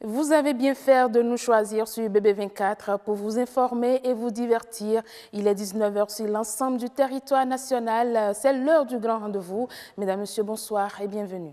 Vous avez bien fait de nous choisir sur BB24 pour vous informer et vous divertir. Il est 19 h sur l'ensemble du territoire national. C'est l'heure du grand rendez-vous. Mesdames, Messieurs, bonsoir et bienvenue.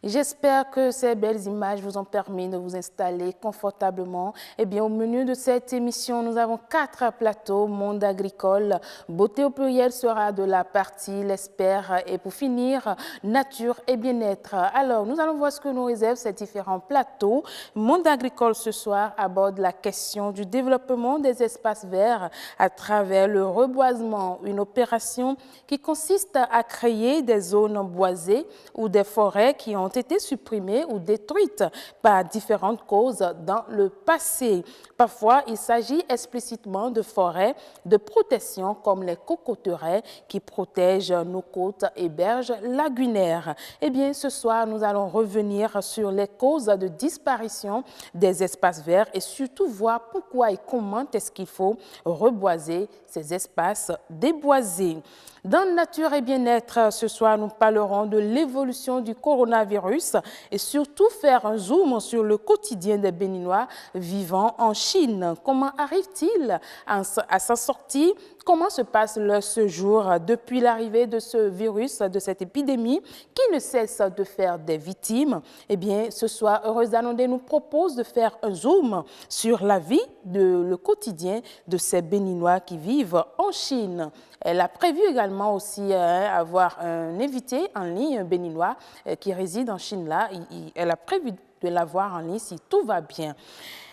J'espère que ces belles images vous ont permis de vous installer confortablement. Eh bien, au menu de cette émission, nous avons 4 plateaux. Monde agricole, beauté au pluriel sera de la partie, l'espère. Et pour finir, nature et bien-être. Alors, nous allons voir ce que nous réservent ces différents plateaux. Monde agricole ce soir aborde la question du développement des espaces verts à travers le reboisement, une opération qui consiste à créer des zones boisées ou des forêts qui ont été supprimées ou détruites par différentes causes dans le passé. Parfois, il s'agit explicitement de forêts de protection comme les cocoteraies qui protègent nos côtes et berges lagunaires. Eh bien, ce soir, nous allons revenir sur les causes de disparition des espaces verts et surtout voir pourquoi et comment est-ce qu'il faut reboiser ces espaces déboisés. Dans Nature et Bien-être, ce soir, nous parlerons de l'évolution du coronavirus et surtout faire un zoom sur le quotidien des Béninois vivant en Chine. Comment arrive-t-il à s'en sortir? Comment se passe leur séjour depuis l'arrivée de ce virus, de cette épidémie qui ne cesse de faire des victimes? Eh bien, ce soir, Heureuse Danondé nous propose de faire un zoom sur la vie, le quotidien de ces Béninois qui vivent en Chine. Elle a prévu également aussi avoir un invité en ligne, un Béninois qui réside en Chine là. Elle a prévu de l'avoir en ligne si tout va bien.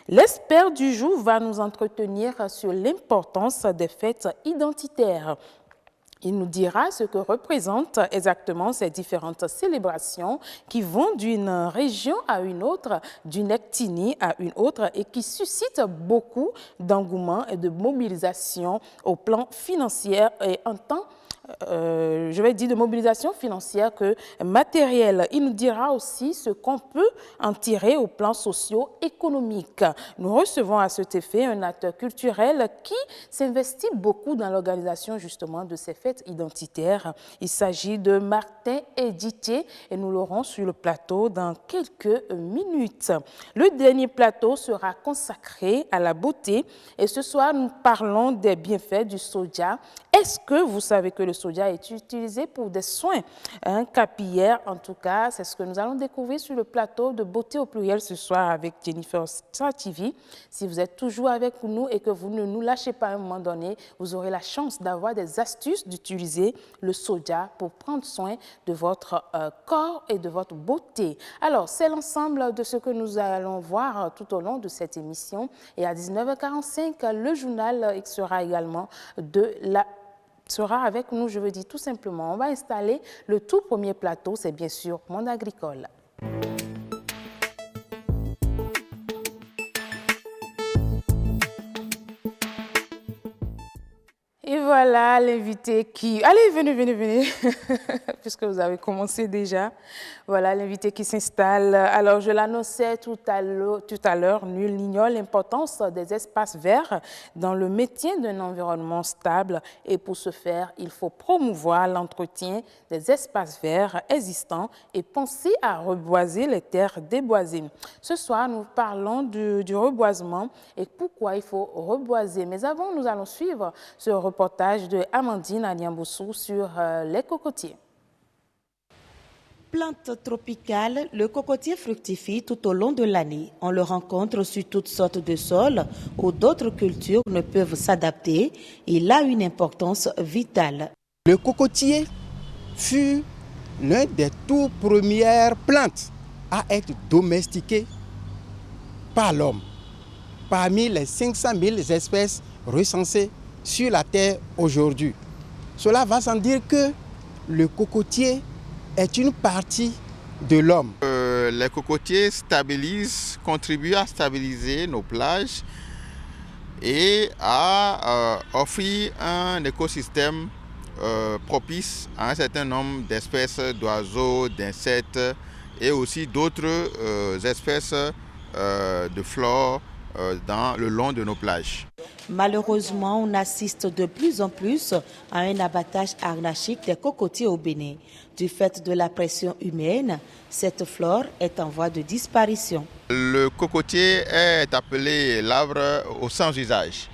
L'expert du jour va nous entretenir sur l'importance des fêtes identitaires. Il nous dira ce que représentent exactement ces différentes célébrations qui vont d'une région à une autre, d'une ethnie à une autre et qui suscitent beaucoup d'engouement et de mobilisation au plan financier et en temps je vais dire de mobilisation financière que matérielle. Il nous dira aussi ce qu'on peut en tirer au plan socio-économique. Nous recevons à cet effet un acteur culturel qui s'investit beaucoup dans l'organisation justement de ces fêtes identitaires. Il s'agit de Martin Editier et nous l'aurons sur le plateau dans quelques minutes. Le dernier plateau sera consacré à la beauté et ce soir nous parlons des bienfaits du soja. Est-ce que vous savez que le soja est utilisé pour des soins capillaires? En tout cas, c'est ce que nous allons découvrir sur le plateau de Beauté au pluriel ce soir avec Jennifer Strativi. Si vous êtes toujours avec nous et que vous ne nous lâchez pas à un moment donné, vous aurez la chance d'avoir des astuces d'utiliser le soja pour prendre soin de votre corps et de votre beauté. Alors, c'est l'ensemble de ce que nous allons voir tout au long de cette émission. Et à 19h45, le journal sera également sera avec nous, je veux dire tout simplement. On va installer le tout premier plateau, c'est bien sûr Monde agricole. voilà l'invité qui... Allez, venez, puisque vous avez commencé déjà. Voilà l'invité qui s'installe. Alors, je l'annonçais tout à l'heure, nul n'ignore l'importance des espaces verts dans le maintien d'un environnement stable. Et pour ce faire, il faut promouvoir l'entretien des espaces verts existants et penser à reboiser les terres déboisées. Ce soir, nous parlons du reboisement et pourquoi il faut reboiser. Mais avant, nous allons suivre ce reportage de Amandine Aliamboussou sur les cocotiers. Plante tropicale, le cocotier fructifie tout au long de l'année. On le rencontre sur toutes sortes de sols où d'autres cultures ne peuvent s'adapter. Il a une importance vitale. Le cocotier fut l'une des tout premières plantes à être domestiquée par l'homme. Parmi les 500 000 espèces recensées sur la Terre aujourd'hui. Cela va sans dire que le cocotier est une partie de l'homme. Les cocotiers contribuent à stabiliser nos plages et à offrir un écosystème propice à un certain nombre d'espèces d'oiseaux, d'insectes et aussi d'autres espèces de flore le long de nos plages. Malheureusement, on assiste de plus en plus à un abattage anarchique des cocotiers au Bénin. Du fait de la pression humaine, cette flore est en voie de disparition. Le cocotier est appelé l'arbre au sans usage.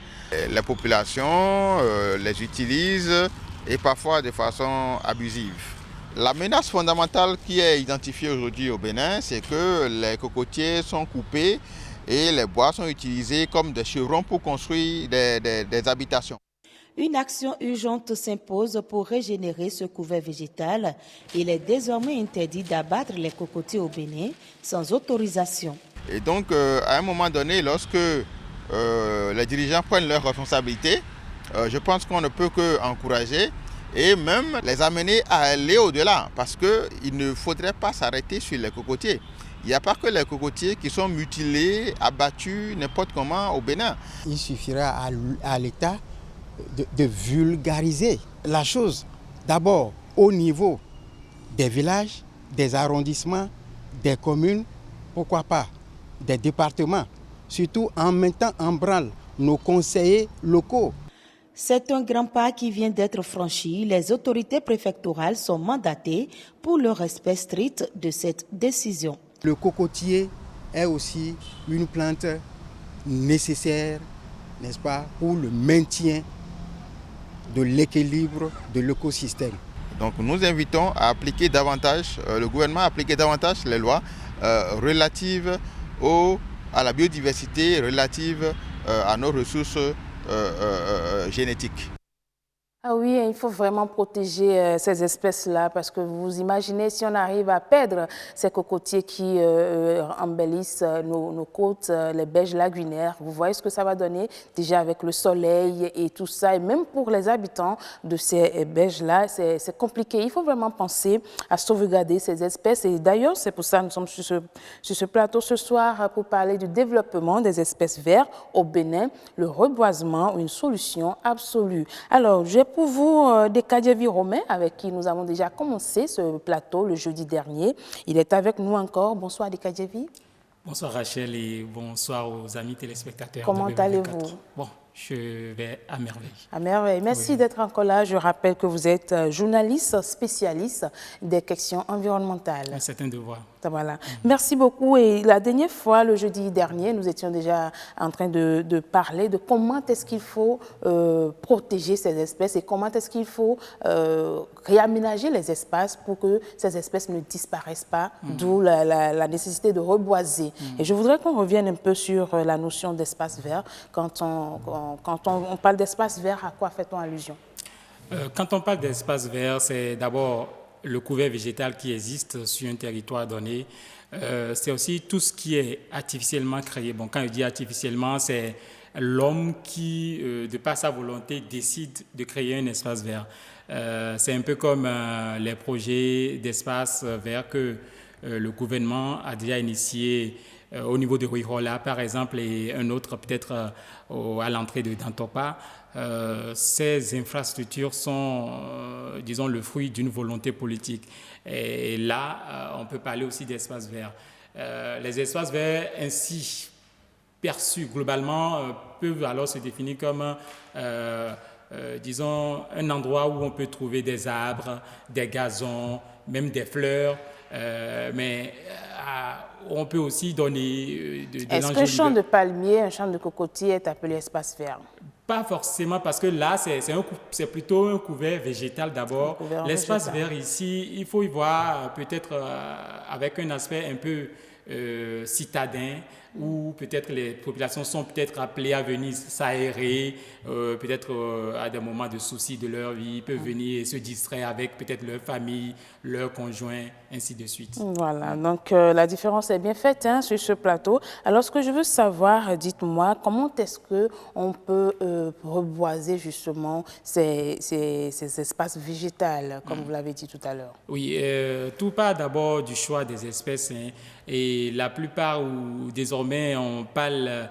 Les populations les utilisent et parfois de façon abusive. La menace fondamentale qui est identifiée aujourd'hui au Bénin, c'est que les cocotiers sont coupés et les bois sont utilisés comme des chevrons pour construire des habitations. Une action urgente s'impose pour régénérer ce couvert végétal. Il est désormais interdit d'abattre les cocotiers au Bénin sans autorisation. Et donc, à un moment donné, lorsque les dirigeants prennent leurs responsabilités, je pense qu'on ne peut qu'encourager et même les amener à aller au-delà parce qu'il ne faudrait pas s'arrêter sur les cocotiers. Il n'y a pas que les cocotiers qui sont mutilés, abattus n'importe comment au Bénin. Il suffira à l'État de vulgariser la chose. D'abord au niveau des villages, des arrondissements, des communes, pourquoi pas des départements, surtout en mettant en branle nos conseillers locaux. C'est un grand pas qui vient d'être franchi. Les autorités préfectorales sont mandatées pour le respect strict de cette décision. Le cocotier est aussi une plante nécessaire, n'est-ce pas, pour le maintien de l'équilibre de l'écosystème. Donc nous invitons à appliquer davantage, le gouvernement à appliquer davantage les lois relatives à la biodiversité, relatives à nos ressources génétiques. Ah oui, il faut vraiment protéger ces espèces-là parce que vous imaginez si on arrive à perdre ces cocotiers qui embellissent nos côtes, les berges lagunaires. Vous voyez ce que ça va donner déjà avec le soleil et tout ça. Et même pour les habitants de ces berges-là, c'est compliqué. Il faut vraiment penser à sauvegarder ces espèces. Et d'ailleurs, c'est pour ça que nous sommes sur ce plateau ce soir pour parler du développement des espèces vertes au Bénin, le reboisement, une solution absolue. Alors, j'ai pour vous Dekadjevi Romain, avec qui nous avons déjà commencé ce plateau le jeudi dernier. Il est avec nous encore. Bonsoir Dekadjevi. Bonsoir Rachel et bonsoir aux amis téléspectateurs. Comment allez-vous? Bon, je vais à merveille. À merveille. Merci d'être encore là. Je rappelle que vous êtes journaliste spécialiste des questions environnementales. C'est un devoir. Voilà. Merci beaucoup. Et la dernière fois, le jeudi dernier, nous étions déjà en train de parler de comment est-ce qu'il faut protéger ces espèces et comment est-ce qu'il faut réaménager les espaces pour que ces espèces ne disparaissent pas, d'où la nécessité de reboiser. Et je voudrais qu'on revienne un peu sur la notion d'espace vert. Quand on parle d'espace vert, à quoi fait-on allusion? Quand on parle d'espace vert, c'est d'abord le couvert végétal qui existe sur un territoire donné. C'est aussi tout ce qui est artificiellement créé. Bon, quand je dis artificiellement, c'est l'homme qui, de par sa volonté, décide de créer un espace vert. C'est un peu comme les projets d'espace vert que le gouvernement a déjà initié au niveau de Ruirola, par exemple, et un autre peut-être à l'entrée de Dantopa. Ces infrastructures sont, disons, le fruit d'une volonté politique. Et là, on peut parler aussi d'espaces verts. Les espaces verts ainsi perçus globalement peuvent alors se définir comme, disons, un endroit où on peut trouver des arbres, des gazons, même des fleurs, mais on peut aussi donner de Est-ce qu'un champ de palmier, un champ de cocotier est appelé espace vert? Pas forcément, parce que là, c'est plutôt un couvert végétal d'abord. L'espace vert ici, il faut y voir peut-être avec un aspect un peu citadin, où peut-être les populations sont peut-être appelées à venir s'aérer, peut-être à des moments de soucis de leur vie, ils peuvent venir se distraire avec peut-être leur famille, leur conjoint, ainsi de suite. Voilà, donc la différence est bien faite sur ce plateau. Alors, ce que je veux savoir, dites-moi, comment est-ce qu'on peut reboiser justement ces espaces végétaux, comme vous l'avez dit tout à l'heure? Oui, tout part d'abord du choix des espèces, et la plupart, où désormais on parle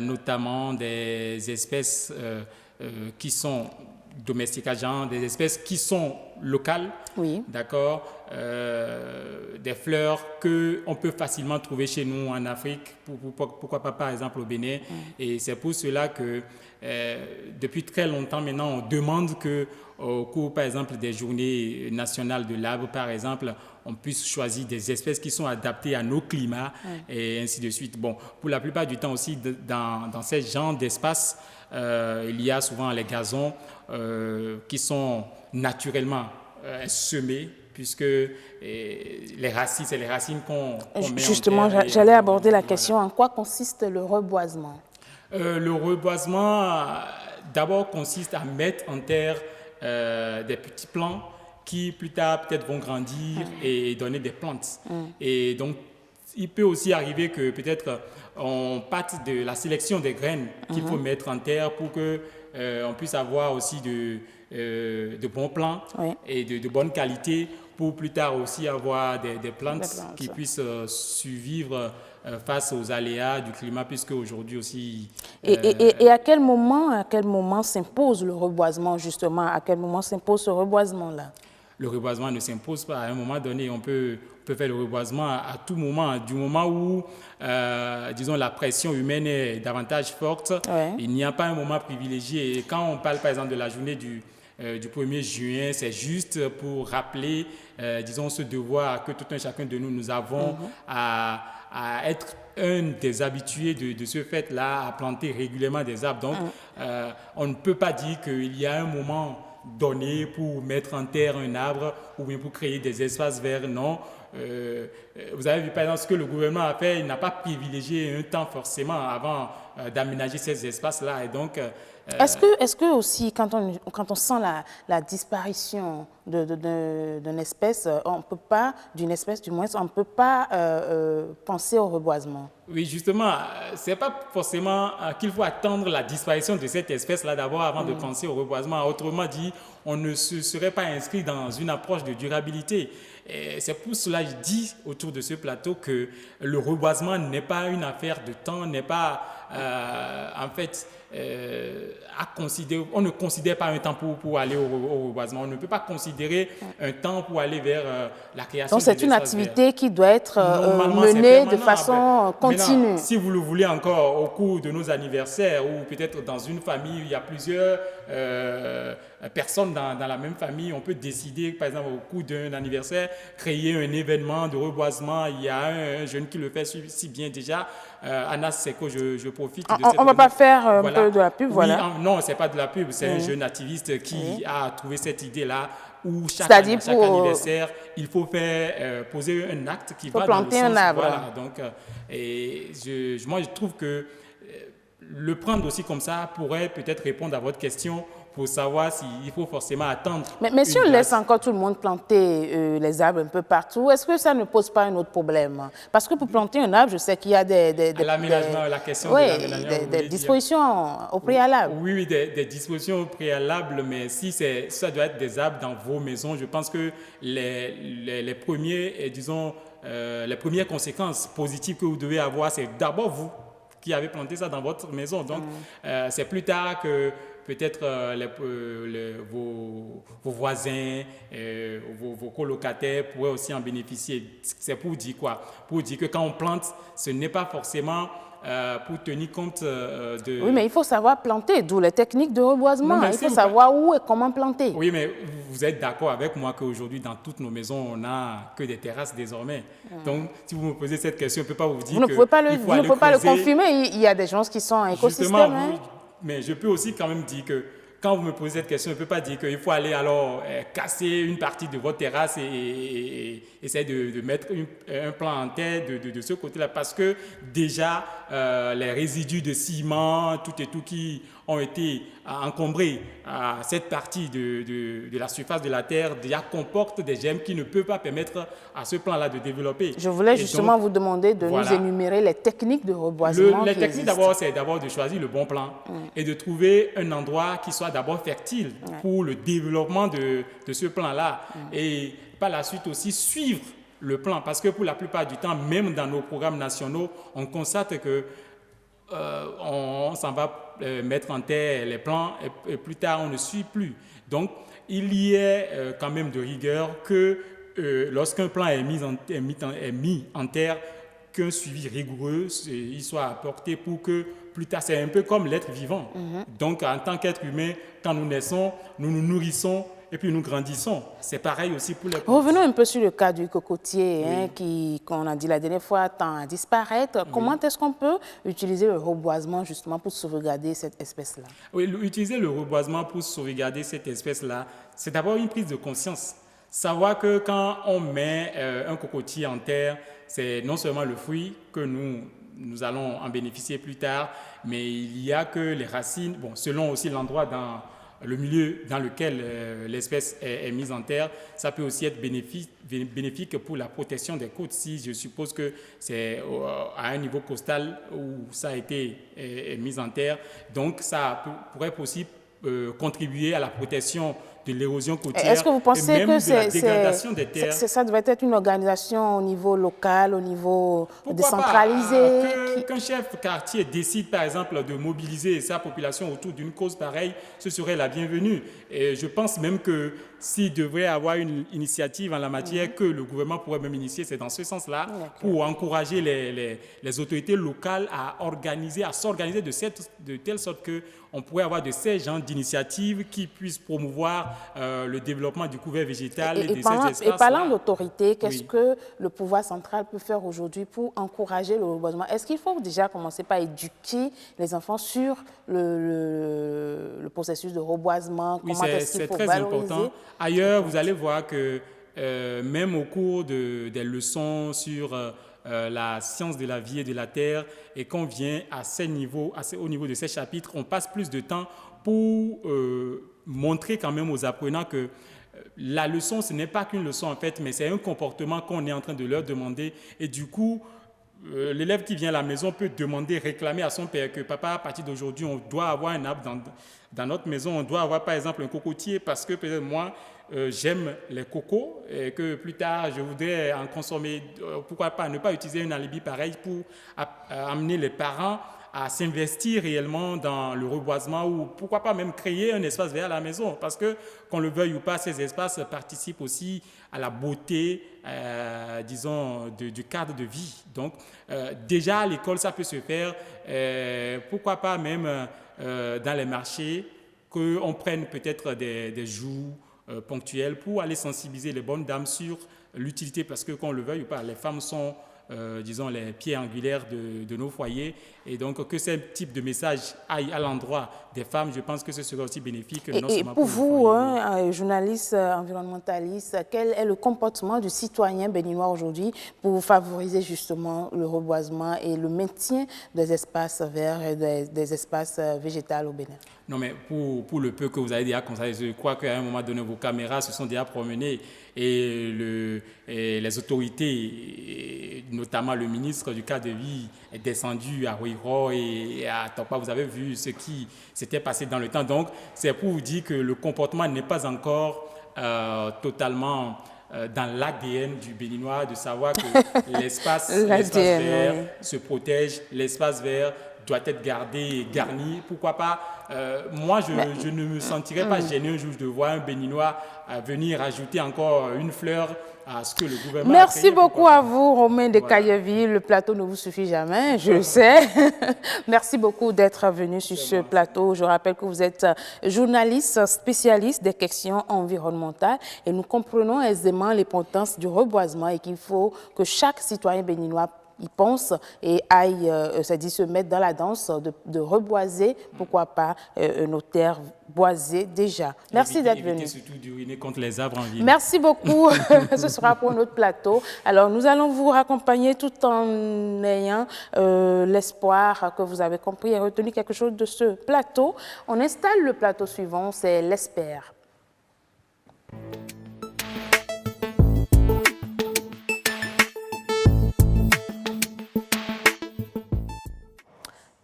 notamment des espèces qui sont domesticables, des espèces qui sont locales, oui. D'accord, des fleurs qu'on peut facilement trouver chez nous en Afrique, pourquoi pas par exemple au Bénin. Et c'est pour cela que depuis très longtemps maintenant, on demande qu'au cours par exemple des journées nationales de l'arbre, par exemple, on puisse choisir des espèces qui sont adaptées à nos climats, et ainsi de suite. Bon, pour la plupart du temps aussi, dans ces genres d'espaces, il y a souvent les gazons qui sont naturellement semés, puisque les racines, c'est les racines qu'on met Justement, en terre. J'allais aborder la question, en quoi consiste le reboisement? Le reboisement, d'abord, consiste à mettre en terre des petits plants qui, plus tard, peut-être vont grandir et donner des plantes. Et donc, il peut aussi arriver que peut-être on parte de la sélection des graines qu'il faut mettre en terre pour que on puisse avoir aussi de bons plants et de bonne qualité, pour plus tard aussi avoir des plantes qui puissent survivre face aux aléas du climat, puisque aujourd'hui aussi... Et à quel moment s'impose le reboisement, justement? À quel moment s'impose ce reboisement-là? Le reboisement ne s'impose pas. À un moment donné, on peut faire le reboisement à tout moment. Du moment où, disons, la pression humaine est davantage forte, il n'y a pas un moment privilégié. Et quand on parle, par exemple, de la journée du 1er juin, c'est juste pour rappeler, disons, ce devoir que tout un chacun de nous avons à être un des habitués de ce fait-là, à planter régulièrement des arbres. Donc, on ne peut pas dire qu'il y a un moment donné pour mettre en terre un arbre ou bien pour créer des espaces verts. Non. Vous avez vu par exemple ce que le gouvernement a fait, il n'a pas privilégié un temps forcément avant d'aménager ces espaces-là. Et donc, est-ce que aussi, quand on sent la disparition d'une espèce, on peut pas penser au reboisement? Oui, justement, c'est pas forcément qu'il faut attendre la disparition de cette espèce-là d'abord avant de penser au reboisement. Autrement dit, on ne se serait pas inscrit dans une approche de durabilité. C'est pour cela que je dis autour de ce plateau que le reboisement n'est pas une affaire de temps, n'est pas en fait à considérer. On ne considère pas un temps pour aller au reboisement. On ne peut pas considérer un temps pour aller vers la création. Donc c'est une activité qui doit être menée de façon continue. Maintenant, si vous le voulez encore au cours de nos anniversaires, ou peut-être dans une famille où il y a plusieurs personnes dans la même famille, on peut décider, par exemple, au cours d'un anniversaire, créer un événement de reboisement. Il y a un jeune qui le fait si bien déjà. Anas Seko, je profite de cette... On ne va pas faire un peu de la pub, voilà. Oui, non, ce n'est pas de la pub, c'est un jeune activiste qui a trouvé cette idée-là, où chaque anniversaire, il faut faire poser un acte qui va dans le sens... planter un arbre. Voilà, donc, moi, je trouve que le prendre aussi comme ça pourrait peut-être répondre à votre question, pour savoir s'il faut forcément attendre. Mais si on laisse encore tout le monde planter les arbres un peu partout, est-ce que ça ne pose pas un autre problème? Parce que pour planter un arbre, je sais qu'il y a des dispositions au préalable. Oui, des dispositions au préalable, mais si ça doit être des arbres dans vos maisons, je pense que les premiers, disons, les premières conséquences positives que vous devez avoir, c'est d'abord vous qui avez planté ça dans votre maison. Donc, c'est plus tard que peut-être vos voisins, vos colocataires pourraient aussi en bénéficier. C'est pour dire quoi? Pour dire que quand on plante, ce n'est pas forcément pour tenir compte de... Oui, mais il faut savoir planter, d'où les techniques de reboisement. Il faut savoir où et comment planter. Oui, mais vous êtes d'accord avec moi qu'aujourd'hui, dans toutes nos maisons, on n'a que des terrasses désormais. Donc, si vous me posez cette question, je ne peux pas vous dire vous ne pouvez pas le confirmer. Il y a des gens qui sont en écosystème. Justement, mais je peux aussi quand même dire que quand vous me posez cette question, je ne peux pas dire qu'il faut aller alors casser une partie de votre terrasse et essayer de mettre un plan en terre de ce côté-là, parce que déjà, les résidus de ciment, tout et tout qui ont été encombrés à cette partie de la surface de la terre, déjà comportent des germes qui ne peuvent pas permettre à ce plan-là de développer. Je voulais justement vous demander de nous énumérer les techniques de reboisement. Les techniques, d'abord, c'est d'abord de choisir le bon plan et de trouver un endroit qui soit d'abord fertile pour le développement de ce plan-là. Et par la suite aussi suivre le plan, parce que pour la plupart du temps, même dans nos programmes nationaux, on constate que on s'en va mettre en terre les plans et plus tard, on ne suit plus. Donc, il y a quand même de rigueur que lorsqu'un plan est mis en terre, qu'un suivi rigoureux il soit apporté pour que plus tard, c'est un peu comme l'être vivant. Donc, en tant qu'être humain, quand nous naissons, nous nous nourrissons et puis nous grandissons. C'est pareil aussi pour les... Revenons un peu sur le cas du cocotier qui, comme on a dit la dernière fois, tend à disparaître. Comment est-ce qu'on peut utiliser le reboisement justement pour sauvegarder cette espèce-là? Oui, utiliser le reboisement pour sauvegarder cette espèce-là, c'est d'abord une prise de conscience. Savoir que quand on met un cocotier en terre, c'est non seulement le fruit que nous allons en bénéficier plus tard, mais il y a que les racines, bon, selon aussi l'endroit dans le milieu dans lequel l'espèce est mise en terre, ça peut aussi être bénéfique pour la protection des côtes. Si je suppose que c'est à un niveau costal où ça a été mis en terre, donc ça pourrait aussi contribuer à la protection de l'érosion côtière. Est-ce que vous pensez et même que de la dégradation des terres. Ça devrait être une organisation au niveau local, au niveau décentralisé? Qu'un chef quartier décide par exemple de mobiliser sa population autour d'une cause pareille, ce serait la bienvenue. Et je pense même que s'il devrait avoir une initiative en la matière que le gouvernement pourrait même initier, c'est dans ce sens-là, pour encourager les autorités locales à s'organiser de telle sorte qu'on pourrait avoir de ces genres d'initiatives qui puissent promouvoir le développement du couvert végétal et de ces espaces. Et parlant d'autorité, qu'est-ce que le pouvoir central peut faire aujourd'hui pour encourager le reboisement? Est-ce qu'il faut déjà commencer par éduquer les enfants sur le processus de reboisement? Oui, c'est très important. Ailleurs, vous allez voir que même au cours des leçons sur la science de la vie et de la terre, et qu'on vient au niveau de ces chapitres, on passe plus de temps pour montrer quand même aux apprenants que la leçon, ce n'est pas qu'une leçon en fait, mais c'est un comportement qu'on est en train de leur demander. Et du coup, l'élève qui vient à la maison peut réclamer à son père que papa, à partir d'aujourd'hui, on doit avoir un arbre dans notre maison, on doit avoir par exemple un cocotier parce que peut-être moi, j'aime les cocos et que plus tard, je voudrais en consommer. Pourquoi pas ne pas utiliser un alibi pareil pour amener les parents à s'investir réellement dans le reboisement ou pourquoi pas même créer un espace vert à la maison parce que, qu'on le veuille ou pas, ces espaces participent aussi à la beauté, disons, du cadre de vie. Donc, déjà à l'école, ça peut se faire. Pourquoi pas même dans les marchés, qu'on prenne peut-être des jours ponctuels pour aller sensibiliser les bonnes dames sur l'utilité parce que, qu'on le veuille ou pas, les femmes sont... disons, les pieds angulaires de nos foyers. Et donc, que ce type de message aille à l'endroit des femmes, je pense que ce serait aussi bénéfique. Et pour vous, journaliste environnementaliste, quel est le comportement du citoyen béninois aujourd'hui pour favoriser justement le reboisement et le maintien des espaces verts et des espaces végétaux au Bénin? Non, mais pour le peu que vous avez déjà constaté, je crois qu'à un moment donné, vos caméras se sont déjà promenées et les autorités, notamment le ministre du cadre de vie, est descendu à Ruiro et à Topa. Vous avez vu ce qui s'était passé dans le temps. Donc, c'est pour vous dire que le comportement n'est pas encore totalement dans l'ADN du Béninois de savoir que l'espace vert se protège, l'espace vert doit être gardé et garni. Pourquoi pas moi, je ne me sentirais pas gêné un jour de voir un Béninois venir ajouter encore une fleur à ce que le gouvernement Merci a créé. beaucoup à vous, Romain de Cailleville. Le plateau ne vous suffit jamais, je le sais. Merci beaucoup d'être venu sur ce plateau. Je rappelle que vous êtes journaliste spécialiste des questions environnementales et nous comprenons aisément l'importance du reboisement et qu'il faut que chaque citoyen béninois y pense et aille se mettre dans la danse de reboiser, pourquoi pas, nos terres boisées déjà. Merci d'être venu. Surtout d'uriner contre les arbres en ville. Merci beaucoup. Ce sera pour notre plateau. Alors, nous allons vous raccompagner tout en ayant l'espoir que vous avez compris et retenu quelque chose de ce plateau. On installe le plateau suivant, c'est l'Espère.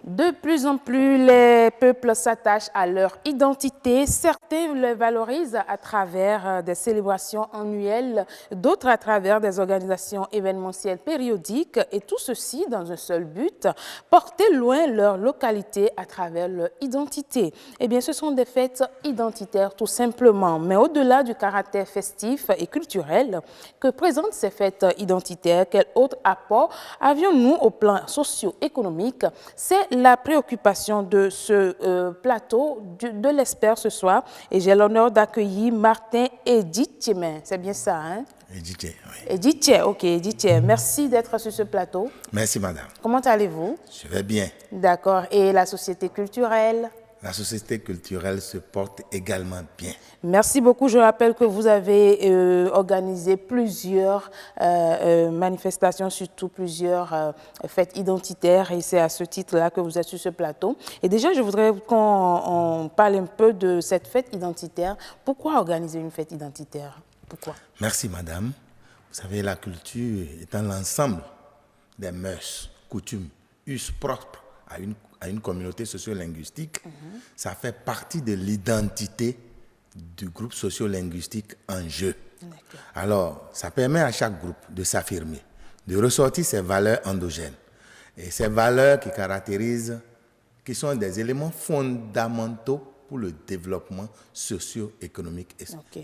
De plus en plus, les peuples s'attachent à leur identité. Certains les valorisent à travers des célébrations annuelles, d'autres à travers des organisations événementielles périodiques, et tout ceci dans un seul but, porter loin leur localité à travers leur identité. Eh bien, ce sont des fêtes identitaires tout simplement. Mais au-delà du caractère festif et culturel que présentent ces fêtes identitaires, quel autre apport avions-nous au plan socio-économique? C'est la préoccupation de ce plateau de l'Espère ce soir. Et j'ai l'honneur d'accueillir Martin Edithié. C'est bien ça, hein? Edithié, oui. Edithié, ok, Edithié. Merci d'être sur ce plateau. Merci, madame. Comment allez-vous? Je vais bien. D'accord. Et la société culturelle? La société culturelle se porte également bien. Merci beaucoup. Je rappelle que vous avez organisé plusieurs manifestations, surtout plusieurs fêtes identitaires, et c'est à ce titre-là que vous êtes sur ce plateau. Et déjà, je voudrais qu'on parle un peu de cette fête identitaire. Pourquoi organiser une fête identitaire? Pourquoi? Merci, madame. Vous savez, la culture étant l'ensemble des mœurs, coutumes, us propres à une communauté socio-linguistique, ça fait partie de l'identité du groupe socio-linguistique en jeu. Alors, ça permet à chaque groupe de s'affirmer, de ressortir ses valeurs endogènes. Et ces valeurs qui caractérisent, qui sont des éléments fondamentaux pour le développement socio-économique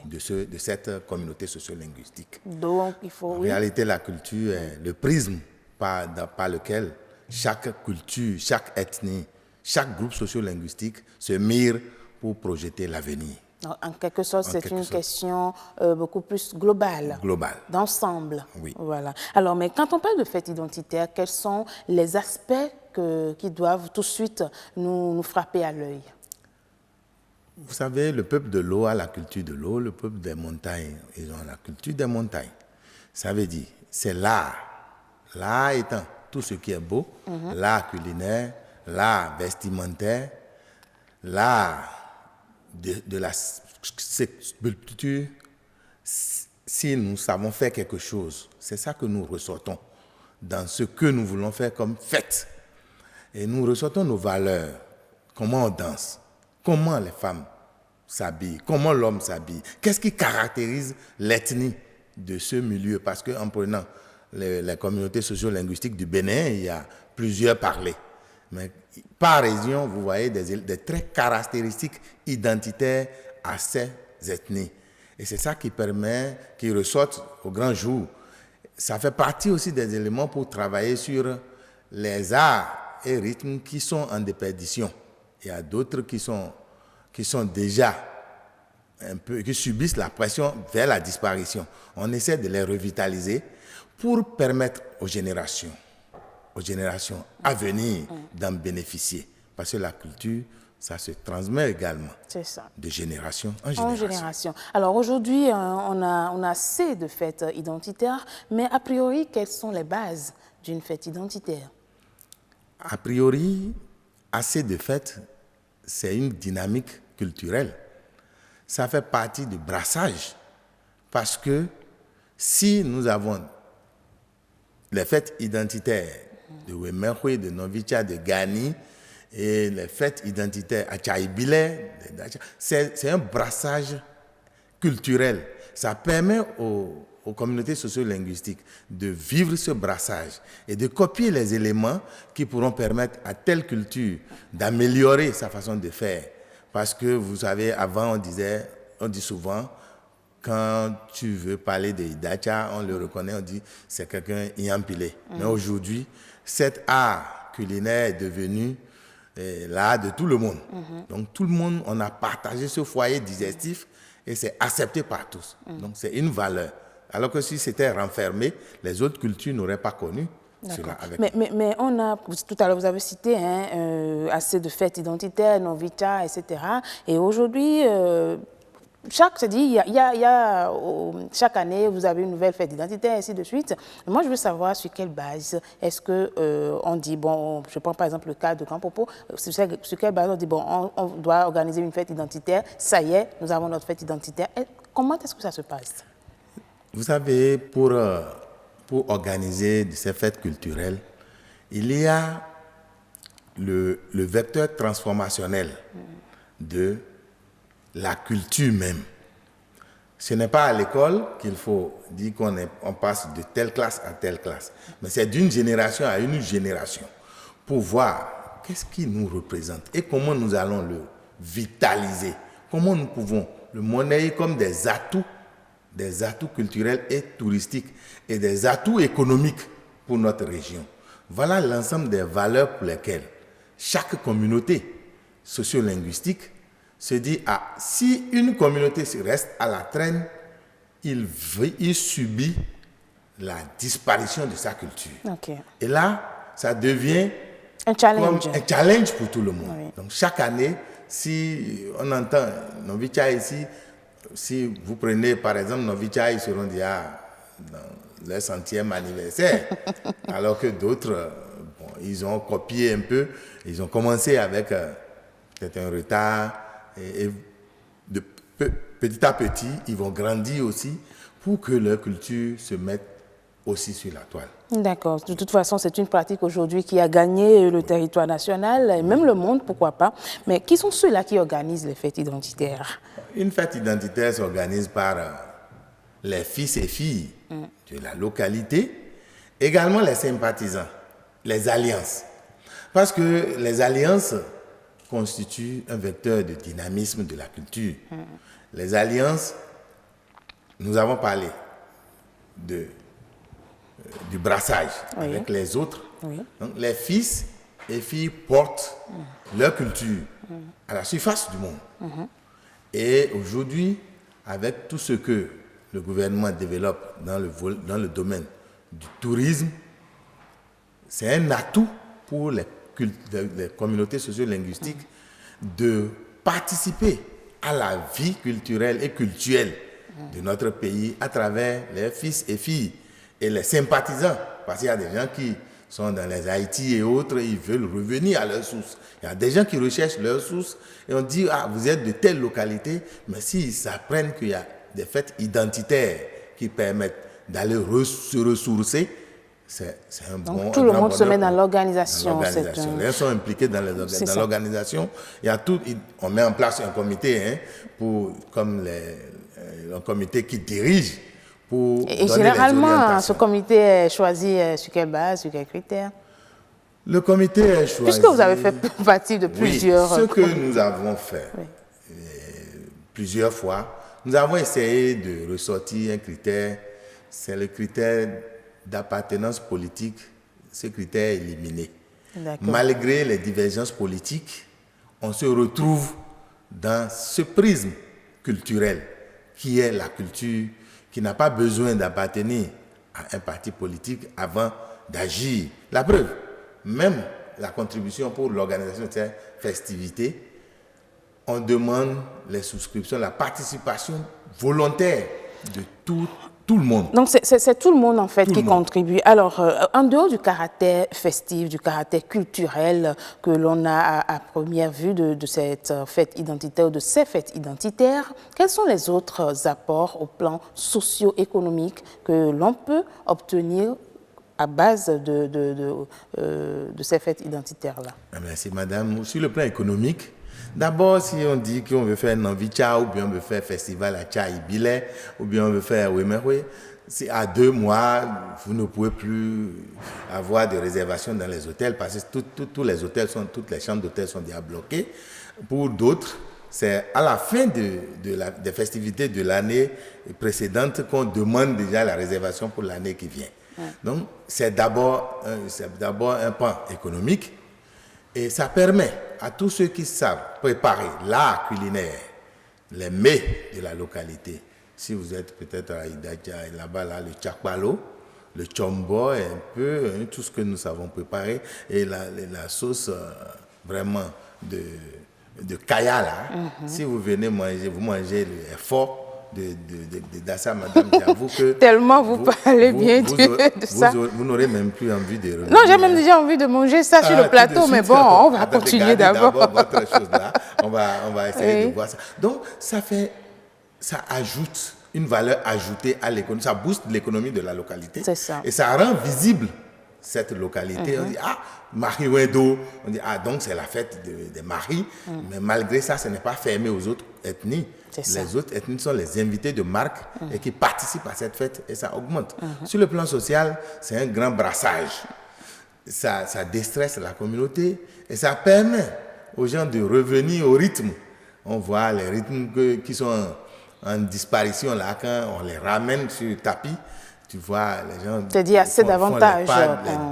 de cette communauté socio-linguistique. Donc, il faut... En réalité, la culture est le prisme par lequel chaque culture, chaque ethnie, chaque groupe socio-linguistique se mire pour projeter l'avenir. En quelque sorte, c'est une question beaucoup plus globale. Globale. D'ensemble. Oui. Voilà. Alors, mais quand on parle de fête identitaire, quels sont les aspects qui doivent tout de suite nous frapper à l'œil? Vous savez, le peuple de l'eau a la culture de l'eau, le peuple des montagnes, ils ont la culture des montagnes. Ça veut dire, c'est l'art. L'art étant tout ce qui est beau, l'art culinaire, l'art vestimentaire, l'art de la sculpture. Si nous savons faire quelque chose, c'est ça que nous ressortons dans ce que nous voulons faire comme fête. Et nous ressortons nos valeurs, comment on danse, comment les femmes s'habillent, comment l'homme s'habille, qu'est-ce qui caractérise l'ethnie de ce milieu, parce qu'en prenant les communautés socio-linguistiques du Bénin, il y a plusieurs parlers. Mais par région, vous voyez des traits caractéristiques identitaires à ces ethnies. Et c'est ça qui permet qu'ils ressortent au grand jour. Ça fait partie aussi des éléments pour travailler sur les arts et rythmes qui sont en déperdition. Il y a d'autres qui sont déjà qui subissent la pression vers la disparition. On essaie de les revitaliser pour permettre aux générations à venir d'en bénéficier. Parce que la culture, ça se transmet également de génération en génération. Alors aujourd'hui, on a assez de fêtes identitaires, mais a priori, quelles sont les bases d'une fête identitaire? A priori, assez de fêtes, c'est une dynamique culturelle. Ça fait partie du brassage. Parce que si nous avons les fêtes identitaires de Wemekwe, de Novicha, de Gani, et les fêtes identitaires à Tchaïbile, c'est un brassage culturel. Ça permet aux aux communautés socio-linguistiques de vivre ce brassage et de copier les éléments qui pourront permettre à telle culture d'améliorer sa façon de faire. Parce que vous savez, avant on dit souvent, quand tu veux parler de Idacha, on le reconnaît, on dit c'est quelqu'un yampilé. Mais aujourd'hui, cet art culinaire est devenu l'art de tout le monde. Donc tout le monde, on a partagé ce foyer digestif et c'est accepté par tous. Donc c'est une valeur. Alors que si c'était renfermé, les autres cultures n'auraient pas connu cela. Mais on a, tout à l'heure vous avez cité assez de fêtes identitaires, Novicha, etc. Et aujourd'hui, chaque année, vous avez une nouvelle fête identitaire, ainsi de suite. Moi, je veux savoir sur quelle base est-ce que on dit, bon, je prends par exemple le cas de Campopo, sur quelle base on dit, bon, on doit organiser une fête identitaire, ça y est, nous avons notre fête identitaire. Et comment est-ce que ça se passe? Vous savez, pour organiser ces fêtes culturelles, il y a le vecteur transformationnel de la culture même. Ce n'est pas à l'école qu'il faut dire qu'on passe de telle classe à telle classe, mais c'est d'une génération à une génération pour voir qu'est-ce qui nous représente et comment nous allons le vitaliser, comment nous pouvons le monnayer comme des atouts culturels et touristiques et des atouts économiques pour notre région. Voilà l'ensemble des valeurs pour lesquelles chaque communauté socio-linguistique se dit, si une communauté reste à la traîne, il subit la disparition de sa culture. Okay. Et là, ça devient un challenge pour tout le monde. Oui. Donc chaque année, si on entend Novicha ici, si vous prenez par exemple Novicha, ils seront déjà dans leur 100e anniversaire, alors que d'autres, ils ont copié un peu, ils ont commencé avec peut-être un retard, et petit à petit, ils vont grandir aussi pour que leur culture se mette aussi sur la toile. D'accord. De toute façon, c'est une pratique aujourd'hui qui a gagné le territoire national, et même le monde, pourquoi pas. Mais qui sont ceux-là qui organisent les fêtes identitaires? Une fête identitaire s'organise par les fils et filles de la localité, également les sympathisants, les alliances. Parce que les alliances constituent un vecteur de dynamisme de la culture. Les alliances, nous avons parlé du brassage avec les autres. Donc, les fils et filles portent leur culture à la surface du monde. Et aujourd'hui, avec tout ce que le gouvernement développe dans le domaine du tourisme, c'est un atout pour les communautés socio-linguistiques de participer à la vie culturelle et cultuelle de notre pays à travers les fils et filles et les sympathisants. Parce qu'il y a des gens qui sont dans les Haïti et autres, ils veulent revenir à leurs sources. Il y a des gens qui recherchent leurs sources et on dit, vous êtes de telle localité, mais s'ils apprennent qu'il y a des fêtes identitaires qui permettent d'aller se ressourcer, c'est un bon. Donc tout le monde se met dans l'organisation. Les gens sont impliqués dans l'organisation. Il y a on met en place un comité, comme un comité qui dirige. Et généralement, ce comité est choisi sur quelle base, sur quels critères? Le comité est choisi. Puisque vous avez fait partie de plusieurs. Ce que nous avons fait plusieurs fois, nous avons essayé de ressortir un critère, c'est le critère d'appartenance politique. Ce critère est éliminé. Malgré les divergences politiques, on se retrouve dans ce prisme culturel qui est la culture, qui n'a pas besoin d'appartenir à un parti politique avant d'agir. La preuve, même la contribution pour l'organisation de ces festivités, on demande les souscriptions, la participation volontaire de tout le monde. Donc c'est tout le monde en fait qui contribue. Alors, en dehors du caractère festif, du caractère culturel que l'on a à première vue de cette fête identitaire ou de ces fêtes identitaires, quels sont les autres apports au plan socio-économique que l'on peut obtenir à base de ces fêtes identitaires-là? Merci madame. Sur le plan économique, d'abord, si on dit qu'on veut faire un Novicha, ou bien on veut faire un festival à Tchaïbilé, ou bien on veut faire Wemerwe, à 2 mois, vous ne pouvez plus avoir de réservation dans les hôtels parce que tous les hôtels toutes les chambres d'hôtel sont déjà bloquées. Pour d'autres, c'est à la fin des festivités de l'année précédente qu'on demande déjà la réservation pour l'année qui vient. Donc, c'est d'abord un pan économique et ça permet à tous ceux qui savent préparer l'art culinaire, les mets de la localité. Si vous êtes peut-être à Idaja, là-bas, là, le tchakbalo, le chombo, et un peu tout ce que nous savons préparer, et la sauce vraiment de kaya, là. Si vous venez manger, vous mangez le fort de Dassa, madame, j'avoue que... Tellement vous parlez bien de ça. Vous n'aurez même plus envie de revenir. Non, j'ai même déjà envie de manger ça sur le plateau, mais bon, on va continuer d'abord. Votre chose là, on va essayer de voir ça. Donc, ça ajoute une valeur ajoutée à l'économie, ça booste l'économie de la localité. C'est ça. Et ça rend visible cette localité. On dit, Marie Wedo, on dit, donc c'est la fête des maris, mais malgré ça, ce n'est pas fermé aux autres ethnies. Les autres ethnies sont les invités de marque et qui participent à cette fête et ça augmente. Sur le plan social, c'est un grand brassage. Ça déstresse la communauté et ça permet aux gens de revenir au rythme. On voit les rythmes qui sont en disparition là, quand on les ramène sur le tapis. Tu vois, les gens... C'est-à-dire assez davantage.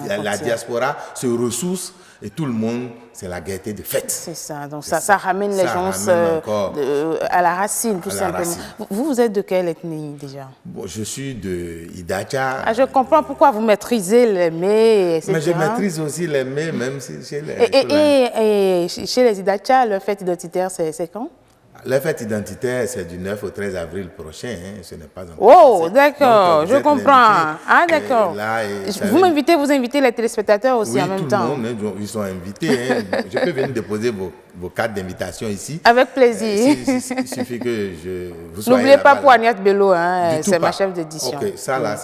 La diaspora se ressource et tout le monde, c'est la gaieté de fête. C'est ça, donc ça ramène les gens à la racine, tout simplement. Vous êtes de quelle ethnie déjà? Bon, je suis de Idacha. Je comprends pourquoi vous maîtrisez les mets, etc. Mais je maîtrise aussi les mets, même chez les... Et chez les Idacha, leur fête identitaire, c'est quand? La fête identitaire, c'est du 9 au 13 avril prochain. Ce n'est pas encore. Oh, d'accord, je comprends. Ah, d'accord. Vous invitez les téléspectateurs aussi en même temps. Oui, tout le monde, ils sont invités. Je peux venir déposer vos cartes d'invitation ici. Avec plaisir. Il suffit que vous soyez. N'oubliez pas pour Agnès Bello, c'est ma chef d'édition. Ok, ça là,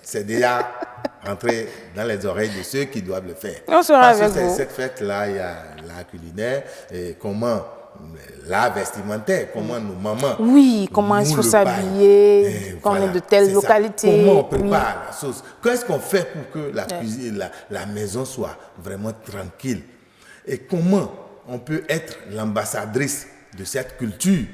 c'est déjà entré dans les oreilles de ceux qui doivent le faire. On sera avec vous. Cette fête-là, il y a l'art culinaire et comment. L'art vestimentaire, comment nos mamans... Oui, comment il faut s'habiller, quand on est de telle localité. Comment on prépare la sauce. Qu'est-ce qu'on fait pour que la cuisine, la maison soit vraiment tranquille. Et comment on peut être l'ambassadrice de cette culture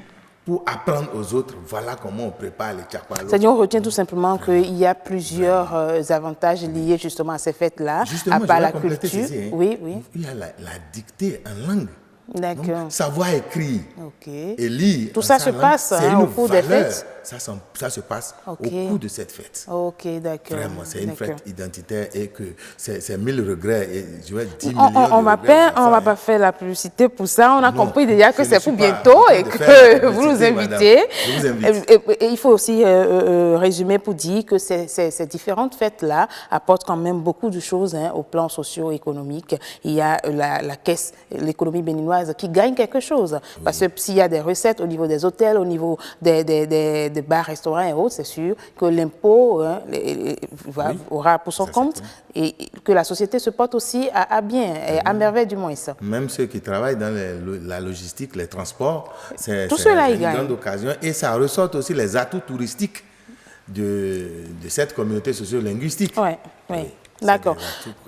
pour apprendre aux autres, voilà comment on prépare les tchakbalo. C'est-à-dire, on retient tout simplement qu'il y a plusieurs avantages liés justement à ces fêtes-là, à part la culture. Ceci, oui. Il y a la dictée en langue. D'accord. Savoir écrire et lire. Tout ça se passe au cours des fêtes. Ça se passe au cours de cette fête. Ok, d'accord. Vraiment, c'est une fête identitaire et que c'est 1000 regrets. Et je vais 10 millions on va pas faire la publicité pour ça. On a compris déjà que c'est pour bientôt et que vous nous invitez. Je vous invite. Et il faut aussi résumer pour dire que ces différentes fêtes-là apportent quand même beaucoup de choses au plan socio-économique. Il y a la caisse, l'économie béninoise qui gagne quelque chose. Oui. Parce que s'il y a des recettes au niveau des hôtels, au niveau des bars, restaurants et autres, c'est sûr que l'impôt aura pour son compte et que la société se porte aussi à bien, et à merveille du moins ça. Même ceux qui travaillent dans la logistique, les transports, c'est une grande occasion. Et ça ressort aussi les atouts touristiques de cette communauté socio-linguistique. Oui. D'accord.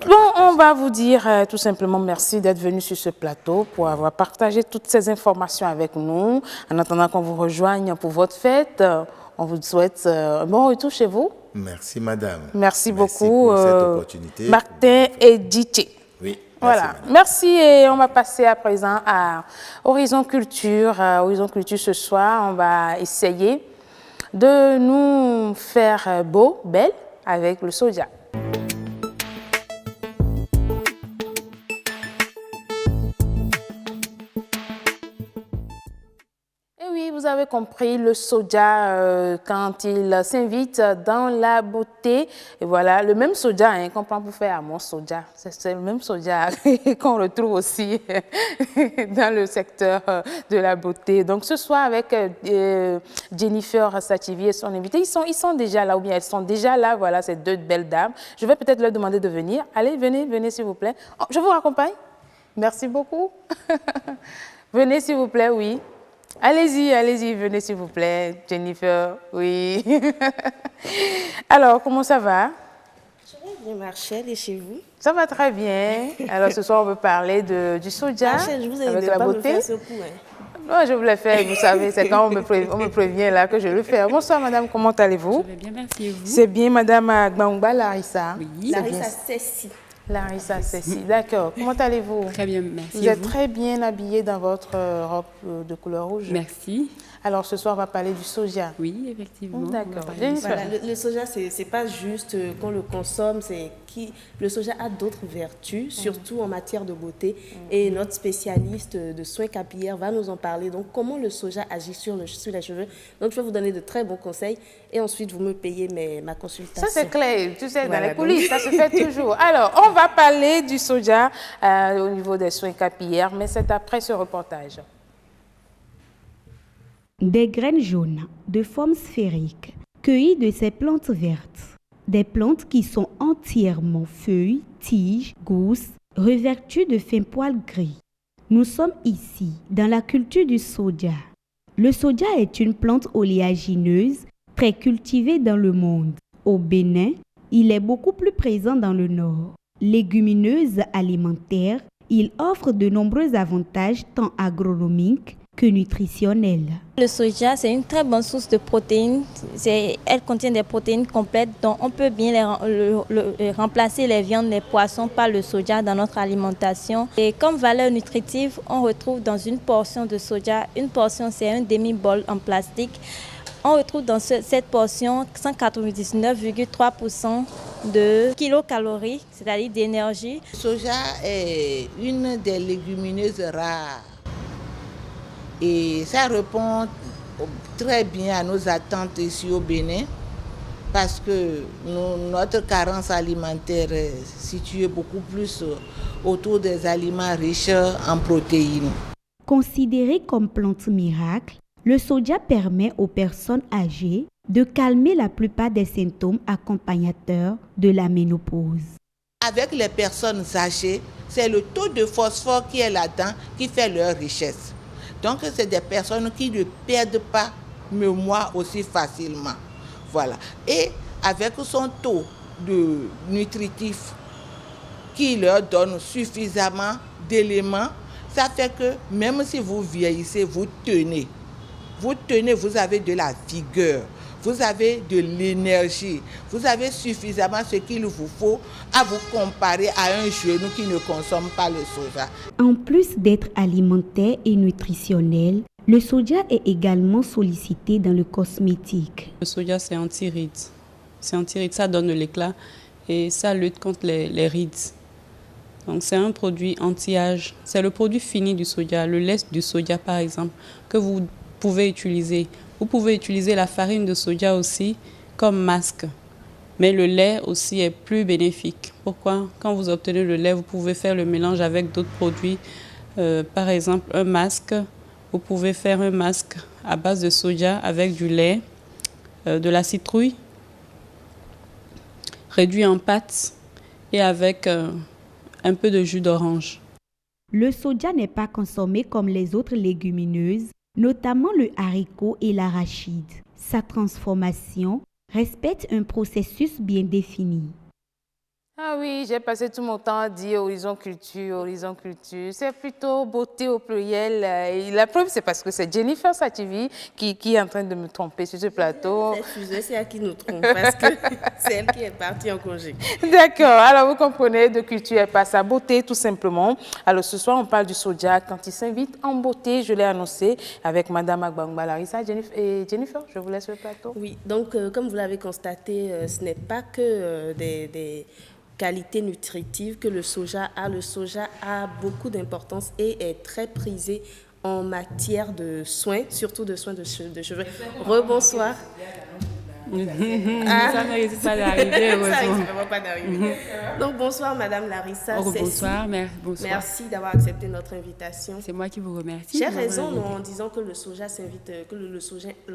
Bon, on va vous dire tout simplement merci d'être venu sur ce plateau pour avoir partagé toutes ces informations avec nous. En attendant qu'on vous rejoigne pour votre fête, on vous souhaite un bon retour chez vous. Merci, madame. Merci beaucoup. Pour cette opportunité. Martin Edjitché. Oui. Voilà. Merci et on va passer à présent à Horizon Culture. Horizon Culture, ce soir, on va essayer de nous faire belle avec le soja. Vous avez compris, le soja, quand il s'invite dans la beauté, et voilà, le même soja qu'on prend pour faire à mon soja, c'est le même soja qu'on retrouve aussi dans le secteur de la beauté. Donc ce soir avec Jennifer Sativi et son invité, ils sont déjà là, ou bien elles sont déjà là, voilà, ces deux belles dames. Je vais peut-être leur demander de venir. Allez, venez s'il vous plaît. Oh, je vous raccompagne. Merci beaucoup. Venez s'il vous plaît, oui. Allez-y, venez s'il vous plaît, Jennifer. Oui. Alors, comment ça va? Je vais bien, Marcel, et chez vous? Ça va très bien. Alors, ce soir, on veut parler du soja. Marcel, je vous ai dit avec de la pas beauté. me faire ce coup. Hein. Non, je vous l'ai fait, vous savez, c'est quand on me prévient là que je le fais. Bonsoir, madame, comment allez-vous? Je vais bien, merci. Et vous? C'est bien, madame Gbangba Larissa. Oui. Larissa Cécile. Larissa Cécile, d'accord. Comment allez-vous? Très bien, merci. Vous êtes très bien habillée dans votre robe de couleur rouge. Merci. Alors, ce soir, on va parler du soja. Oui, effectivement. D'accord. Voilà, le soja, c'est pas juste qu'on le consomme, le soja a d'autres vertus, surtout en matière de beauté. Et notre spécialiste de soins capillaires va nous en parler. Donc, comment le soja agit sur les cheveux. Donc, je vais vous donner de très bons conseils. Et ensuite, vous me payez ma consultation. Ça, c'est clair. Tu sais, Voilà, dans les coulisses, ça se fait toujours. Alors, on va parler du soja au niveau des soins capillaires, mais c'est après ce reportage. Des graines jaunes de forme sphérique, cueillies de ces plantes vertes. Des plantes qui sont entièrement feuilles, tiges, gousses, revêtues de fins poils gris. Nous sommes ici dans la culture du soja. Le soja est une plante oléagineuse très cultivée dans le monde. Au Bénin, il est beaucoup plus présent dans le nord. Légumineuse alimentaire, il offre de nombreux avantages tant agronomiques que nutritionnels. Le soja, c'est une très bonne source de protéines. Elle contient des protéines complètes, donc on peut bien remplacer les viandes, les poissons par le soja dans notre alimentation. Et comme valeur nutritive, on retrouve dans une portion de soja, une portion c'est un demi-bol en plastique. On retrouve dans cette portion 199,3% de kilocalories, c'est-à-dire d'énergie. Le soja est une des légumineuses rares. Et ça répond très bien à nos attentes ici au Bénin parce que notre carence alimentaire est située beaucoup plus autour des aliments riches en protéines. Considéré comme plante miracle, le soja permet aux personnes âgées de calmer la plupart des symptômes accompagnateurs de la ménopause. Avec les personnes âgées, c'est le taux de phosphore qui est là-dedans qui fait leur richesse. Donc, c'est des personnes qui ne perdent pas mémoire aussi facilement. Voilà. Et avec son taux de nutritif qui leur donne suffisamment d'éléments, ça fait que même si vous vieillissez, vous tenez. Vous tenez, vous avez de la vigueur, vous avez de l'énergie, vous avez suffisamment ce qu'il vous faut à vous comparer à un genou qui ne consomme pas le soja. En plus d'être alimentaire et nutritionnel, le soja est également sollicité dans le cosmétique. Le soja, c'est anti-rides. C'est anti-rides, ça donne de l'éclat et ça lutte contre les rides. Donc c'est un produit anti-âge. C'est le produit fini du soja, le lait du soja par exemple, que vous pouvez utiliser. Vous pouvez utiliser la farine de soja aussi comme masque. Mais le lait aussi est plus bénéfique. Pourquoi? Quand vous obtenez le lait, vous pouvez faire le mélange avec d'autres produits. Par exemple, un masque. Vous pouvez faire un masque à base de soja avec du lait, de la citrouille, réduit en pâte et avec un peu de jus d'orange. Le soja n'est pas consommé comme les autres légumineuses, notamment le haricot et l'arachide. Sa transformation respecte un processus bien défini. Ah oui, j'ai passé tout mon temps à dire Horizon Culture, Horizon Culture. C'est plutôt beauté au pluriel. Et la preuve, c'est parce que c'est Jennifer Sativi qui est en train de me tromper sur ce plateau. C'est elle qui nous trompe parce que c'est elle qui est partie en congé. D'accord, alors vous comprenez, de culture, elle passe à beauté tout simplement. Alors ce soir, on parle du soja quand il s'invite en beauté, je l'ai annoncé avec Madame Gbangba Larissa et Jennifer, je vous laisse le plateau. Oui, donc comme vous l'avez constaté, ce n'est pas que des qualité nutritive que le soja a. Le soja a beaucoup d'importance et est très prisé en matière de soins, surtout de soins de cheveux. Rebonsoir. Ça ne risque pas d'arriver, Ça heureusement. risque vraiment pas d'arriver. Donc, bonsoir, Madame Larissa. Bonsoir, bonsoir. Merci d'avoir accepté notre invitation. C'est moi qui vous remercie. J'ai raison en disant que le soja que le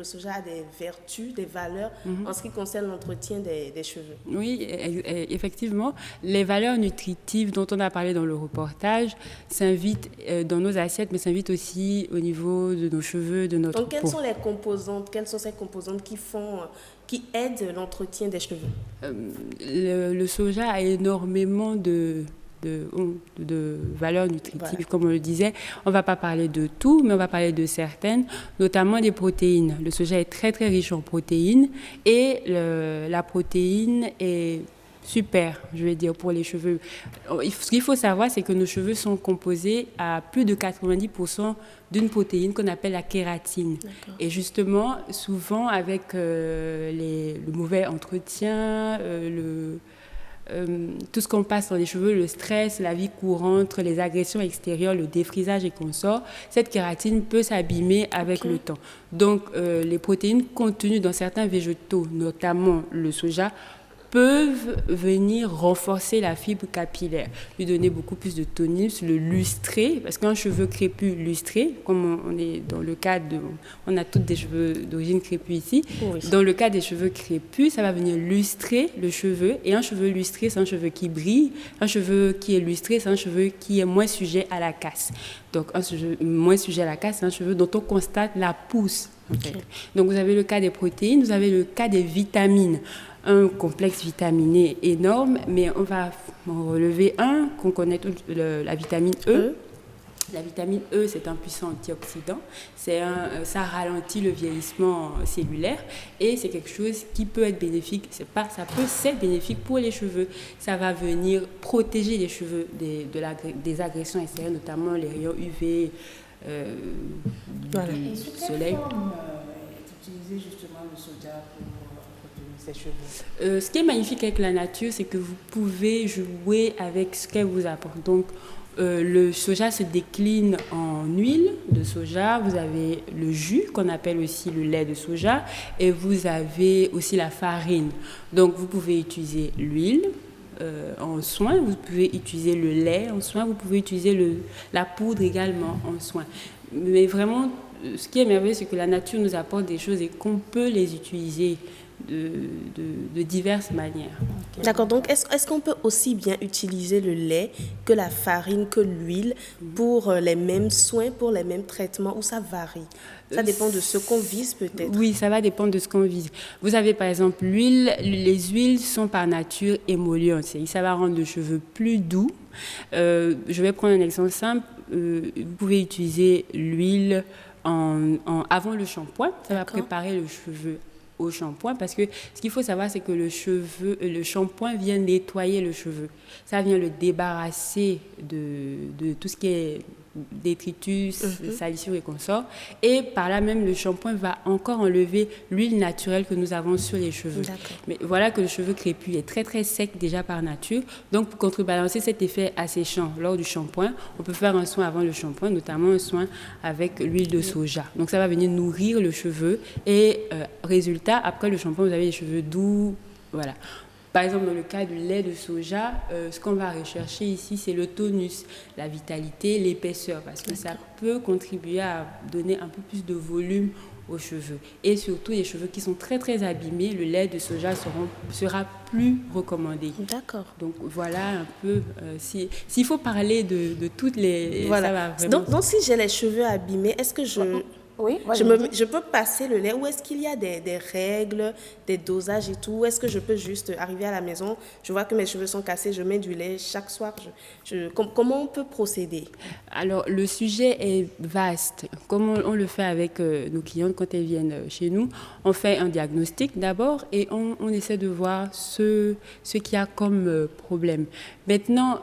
soja a des vertus, des valeurs en ce qui concerne l'entretien des cheveux. Oui, effectivement, les valeurs nutritives dont on a parlé dans le reportage s'invitent dans nos assiettes, mais s'invitent aussi au niveau de nos cheveux, de notre Donc, peau. quelles sont ces composantes qui aident l'entretien des cheveux? Le soja a énormément de valeurs nutritives, voilà. Comme on le disait. On ne va pas parler de tout, mais on va parler de certaines, notamment des protéines. Le soja est très, très riche en protéines et la protéine est super, je vais dire, pour les cheveux. Ce qu'il faut savoir, c'est que nos cheveux sont composés à plus de 90% d'une protéine qu'on appelle la kératine. D'accord. Et justement, souvent, avec le mauvais entretien, tout ce qu'on passe dans les cheveux, le stress, la vie courante, les agressions extérieures, le défrisage et consorts, cette kératine peut s'abîmer avec le temps. Donc, les protéines contenues dans certains végétaux, notamment le soja, peuvent venir renforcer la fibre capillaire, lui donner beaucoup plus de tonus, le lustrer, parce qu'un cheveu crépus lustré, comme on est dans le cas on a toutes des cheveux d'origine crépus ici, oui. Dans le cas des cheveux crépus, ça va venir lustrer le cheveu, et un cheveu lustré, c'est un cheveu qui brille, un cheveu qui est lustré, c'est un cheveu qui est moins sujet à la casse. Donc un cheveu moins sujet à la casse, c'est un cheveu dont on constate la pousse. Okay. Donc vous avez le cas des protéines, vous avez le cas des vitamines. Un complexe vitaminé énorme, mais on va en relever un qu'on connaît tous, la vitamine E. La vitamine E, c'est un puissant antioxydant. Ça ralentit le vieillissement cellulaire et c'est quelque chose qui peut être bénéfique. C'est bénéfique pour les cheveux. Ça va venir protéger les cheveux des agressions extérieures, notamment les rayons UV du soleil. Est utilisé justement le soja pour ses cheveux. Ce qui est magnifique avec la nature, c'est que vous pouvez jouer avec ce qu'elle vous apporte. Donc, le soja se décline en huile de soja. Vous avez le jus, qu'on appelle aussi le lait de soja, et vous avez aussi la farine. Donc, vous pouvez utiliser l'huile en soin, vous pouvez utiliser le lait en soin, vous pouvez utiliser la poudre également en soin. Mais vraiment, ce qui est merveilleux, c'est que la nature nous apporte des choses et qu'on peut les utiliser de diverses manières. Okay. D'accord, donc est-ce qu'on peut aussi bien utiliser le lait que la farine, que l'huile pour les mêmes soins, pour les mêmes traitements, ou ça varie? Ça dépend de ce qu'on vise peut-être? Oui, ça va dépendre de ce qu'on vise. Vous avez par exemple l'huile, les huiles sont par nature émollientes, ça va rendre le cheveu plus doux. Je vais prendre un exemple simple, vous pouvez utiliser l'huile avant le shampoing, ça va préparer le cheveu au shampoing, parce que ce qu'il faut savoir, c'est que le shampoing vient nettoyer le cheveu. Ça vient le débarrasser de tout ce qui est détritus, salissures et consorts. Et par là même, le shampoing va encore enlever l'huile naturelle que nous avons sur les cheveux. Mais voilà que le cheveu crépus est très très sec déjà par nature. Donc pour contrebalancer cet effet asséchant lors du shampoing, on peut faire un soin avant le shampoing, notamment un soin avec l'huile de soja. Donc ça va venir nourrir le cheveu et résultat, après le shampoing, vous avez des cheveux doux. Voilà. Par exemple, dans le cas du lait de soja, ce qu'on va rechercher ici, c'est le tonus, la vitalité, l'épaisseur, parce que ça peut contribuer à donner un peu plus de volume aux cheveux. Et surtout, les cheveux qui sont très, très abîmés, le lait de soja sera plus recommandé. D'accord. Donc, voilà un peu, s'il faut parler de toutes les... Voilà. Ça va vraiment... donc, si j'ai les cheveux abîmés, est-ce que je peux passer le lait, ou est-ce qu'il y a des règles, des dosages et tout? Ou est-ce que je peux juste arriver à la maison, je vois que mes cheveux sont cassés, je mets du lait chaque soir? Comment on peut procéder? Alors, le sujet est vaste. Comme on le fait avec nos clientes quand elles viennent chez nous, on fait un diagnostic d'abord et on essaie de voir ce qu'il y a comme problème. Maintenant,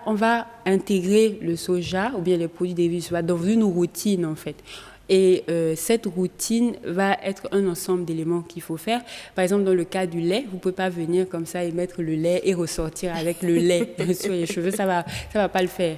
on va intégrer le soja ou bien les produits dérivés du soja dans une routine en fait. Et cette routine va être un ensemble d'éléments qu'il faut faire. Par exemple, dans le cas du lait, vous ne pouvez pas venir comme ça et mettre le lait et ressortir avec le lait sur les cheveux. Ça va pas le faire.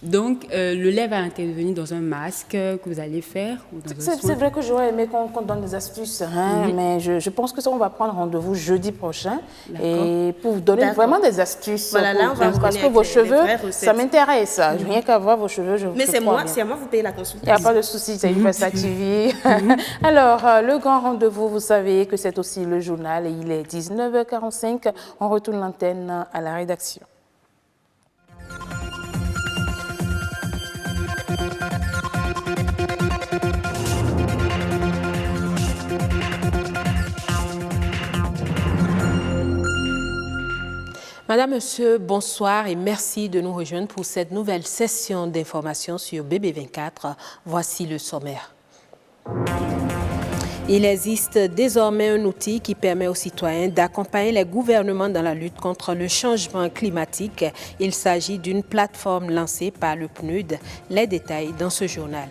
Donc, le lait va intervenir dans un masque que vous allez faire. C'est vrai que j'aurais aimé qu'on donne des astuces, hein, mais je pense que ça, on va prendre rendez-vous jeudi prochain et pour vous donner vraiment des astuces. Voilà, là, on va parce que vos cheveux, ça m'intéresse. Rien qu'à voir vos cheveux, mais c'est moi, vous payez la consultation. Il n'y a pas de souci, c'est Fassa TV. Alors, le grand rendez-vous, vous savez que c'est aussi le journal et il est 19h45. On retourne l'antenne à la rédaction. Madame, Monsieur, bonsoir et merci de nous rejoindre pour cette nouvelle session d'information sur BB24. Voici le sommaire. Il existe désormais un outil qui permet aux citoyens d'accompagner les gouvernements dans la lutte contre le changement climatique. Il s'agit d'une plateforme lancée par le PNUD. Les détails dans ce journal.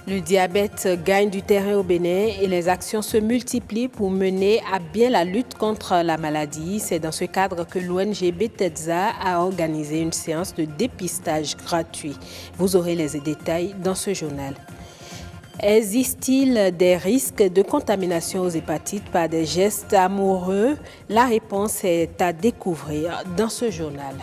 Le diabète gagne du terrain au Bénin et les actions se multiplient pour mener à bien la lutte contre la maladie. C'est dans ce cadre que l'ONG Bethesda a organisé une séance de dépistage gratuit. Vous aurez les détails dans ce journal. Existe-t-il des risques de contamination aux hépatites par des gestes amoureux? La réponse est à découvrir dans ce journal.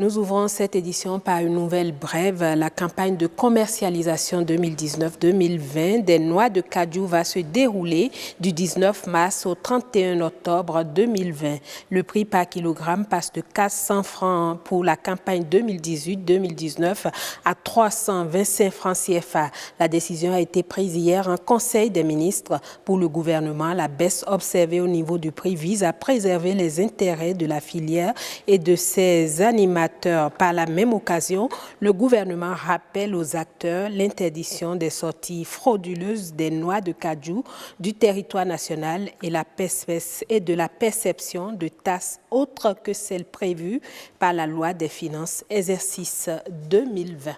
Nous ouvrons cette édition par une nouvelle brève. La campagne de commercialisation 2019-2020 des noix de cajou va se dérouler du 19 mars au 31 octobre 2020. Le prix par kilogramme passe de 400 francs pour la campagne 2018-2019 à 325 francs CFA. La décision a été prise hier en Conseil des ministres. Pour le gouvernement, la baisse observée au niveau du prix vise à préserver les intérêts de la filière et de ses animateurs. Par la même occasion, le gouvernement rappelle aux acteurs l'interdiction des sorties frauduleuses des noix de cajou du territoire national et de la perception de taxes autres que celles prévues par la loi des finances exercice 2020.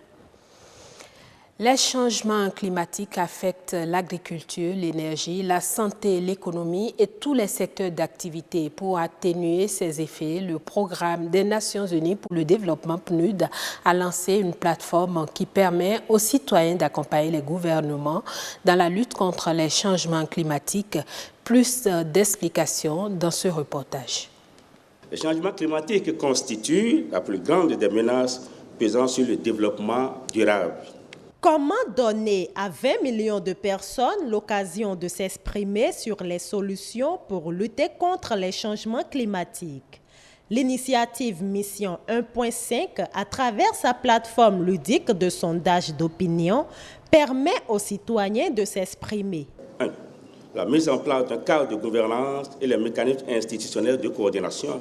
Les changements climatiques affectent l'agriculture, l'énergie, la santé, l'économie et tous les secteurs d'activité. Pour atténuer ces effets, le programme des Nations Unies pour le développement PNUD a lancé une plateforme qui permet aux citoyens d'accompagner les gouvernements dans la lutte contre les changements climatiques. Plus d'explications dans ce reportage. Les changements climatiques constituent la plus grande des menaces pesant sur le développement durable. Comment donner à 20 millions de personnes l'occasion de s'exprimer sur les solutions pour lutter contre les changements climatiques? L'initiative Mission 1.5, à travers sa plateforme ludique de sondage d'opinion, permet aux citoyens de s'exprimer. 1. La mise en place d'un cadre de gouvernance et les mécanismes institutionnels de coordination.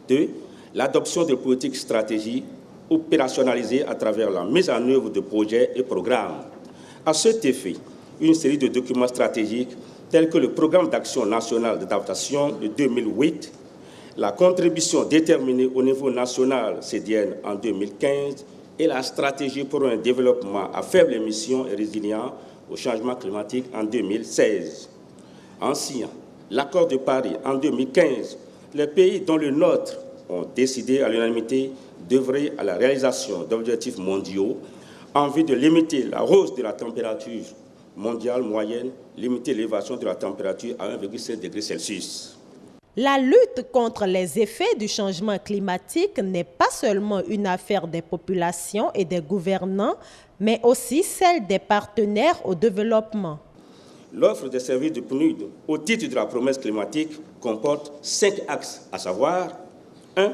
2. L'adoption de politiques stratégiques opérationnalisée à travers la mise en œuvre de projets et programmes. À cet effet, une série de documents stratégiques tels que le Programme d'action national d'adaptation de 2008, la contribution déterminée au niveau national CDN en 2015 et la stratégie pour un développement à faible émission et résilient au changement climatique en 2016. Ainsi, l'accord de Paris en 2015, les pays dont le nôtre ont décidé à l'unanimité d'œuvrer à la réalisation d'objectifs mondiaux en vue de limiter la hausse de la température mondiale moyenne, limiter l'élévation de la température à 1,7 degré Celsius. La lutte contre les effets du changement climatique n'est pas seulement une affaire des populations et des gouvernants, mais aussi celle des partenaires au développement. L'offre des services de PNUD au titre de la promesse climatique comporte 5 axes, à savoir 1.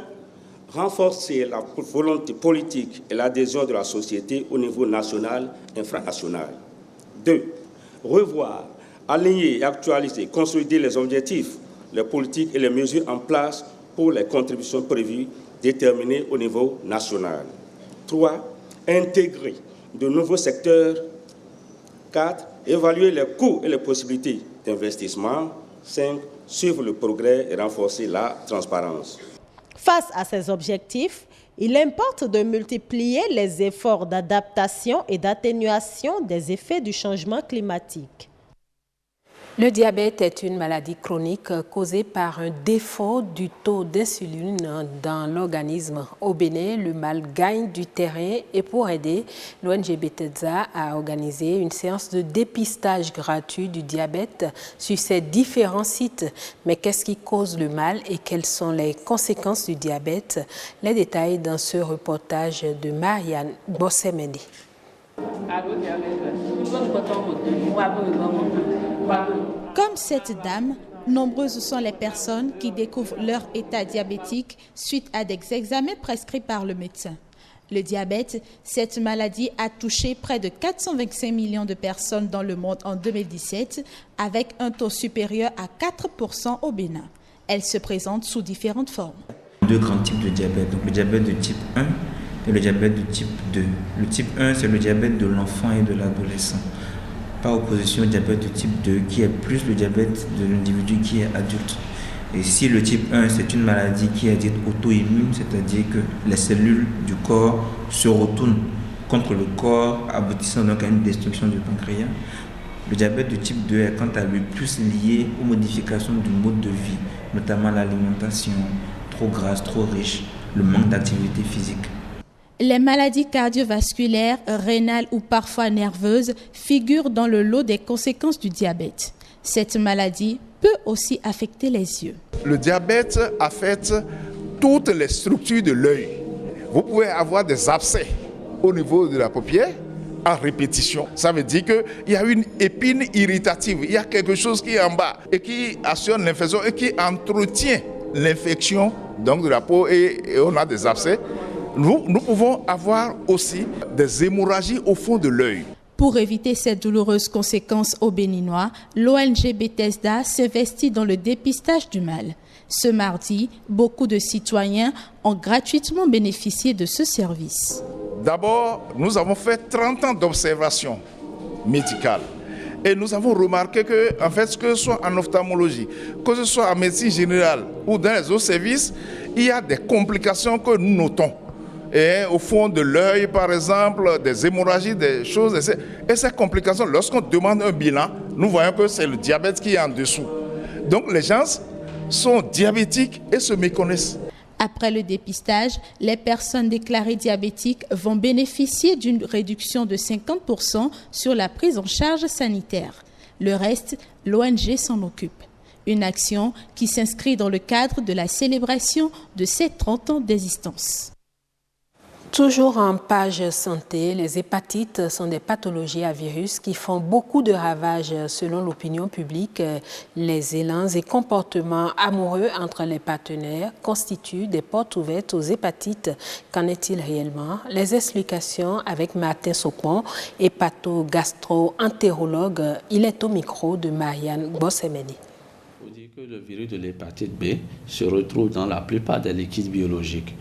Renforcer la volonté politique et l'adhésion de la société au niveau national et infranational. 2. Revoir, aligner et actualiser, consolider les objectifs, les politiques et les mesures en place pour les contributions prévues déterminées au niveau national. 3. Intégrer de nouveaux secteurs. 4. Évaluer les coûts et les possibilités d'investissement. 5. Suivre le progrès et renforcer la transparence. Face à ces objectifs, Il importe de multiplier les efforts d'adaptation et d'atténuation des effets du changement climatique. Le diabète est une maladie chronique causée par un défaut du taux d'insuline dans l'organisme. Au Bénin, le mal gagne du terrain et pour aider, l'ONG Bethesda a organisé une séance de dépistage gratuit du diabète sur ses différents sites. Mais qu'est-ce qui cause le mal et quelles sont les conséquences du diabète? Les détails dans ce reportage de Marianne Bossemedi. Comme cette dame, nombreuses sont les personnes qui découvrent leur état diabétique suite à des examens prescrits par le médecin. Le diabète, cette maladie a touché près de 425 millions de personnes dans le monde en 2017, avec un taux supérieur à 4% au Bénin. Elle se présente sous différentes formes. Deux grands types de diabète, donc le diabète de type 1 et le diabète de type 2. Le type 1, c'est le diabète de l'enfant et de l'adolescent, par opposition au diabète de type 2, qui est plus le diabète de l'individu qui est adulte. Et si le type 1, c'est une maladie qui est dite auto-immune, c'est-à-dire que les cellules du corps se retournent contre le corps, aboutissant donc à une destruction du pancréas. Le diabète de type 2 est quant à lui plus lié aux modifications du mode de vie, notamment l'alimentation trop grasse, trop riche, le manque d'activité physique. Les maladies cardiovasculaires, rénales ou parfois nerveuses figurent dans le lot des conséquences du diabète. Cette maladie peut aussi affecter les yeux. Le diabète affecte toutes les structures de l'œil. Vous pouvez avoir des abcès au niveau de la paupière en répétition. Ça veut dire qu'il y a une épine irritative, il y a quelque chose qui est en bas et qui assure l'infection et qui entretient l'infection donc de la peau et on a des abcès. Nous pouvons avoir aussi des hémorragies au fond de l'œil. Pour éviter ces douloureuses conséquences aux Béninois, l'ONG Bethesda s'investit dans le dépistage du mal. Ce mardi, beaucoup de citoyens ont gratuitement bénéficié de ce service. D'abord, nous avons fait 30 ans d'observation médicale. Et nous avons remarqué que, en fait, que ce soit en ophtalmologie, que ce soit en médecine générale ou dans les autres services, il y a des complications que nous notons. Et au fond de l'œil, par exemple, des hémorragies, des choses. Et ces complications, lorsqu'on demande un bilan, nous voyons que c'est le diabète qui est en dessous. Donc les gens sont diabétiques et se méconnaissent. Après le dépistage, les personnes déclarées diabétiques vont bénéficier d'une réduction de 50% sur la prise en charge sanitaire. Le reste, l'ONG s'en occupe. Une action qui s'inscrit dans le cadre de la célébration de ces 30 ans d'existence. Toujours en page santé, les hépatites sont des pathologies à virus qui font beaucoup de ravages selon l'opinion publique. Les élans et comportements amoureux entre les partenaires constituent des portes ouvertes aux hépatites. Qu'en est-il réellement? Les explications avec Martin Sopon, hépato-gastro-entérologue. Il est au micro de Marianne Bossemedi. Il faut dire que le virus de l'hépatite B se retrouve dans la plupart des liquides biologiques,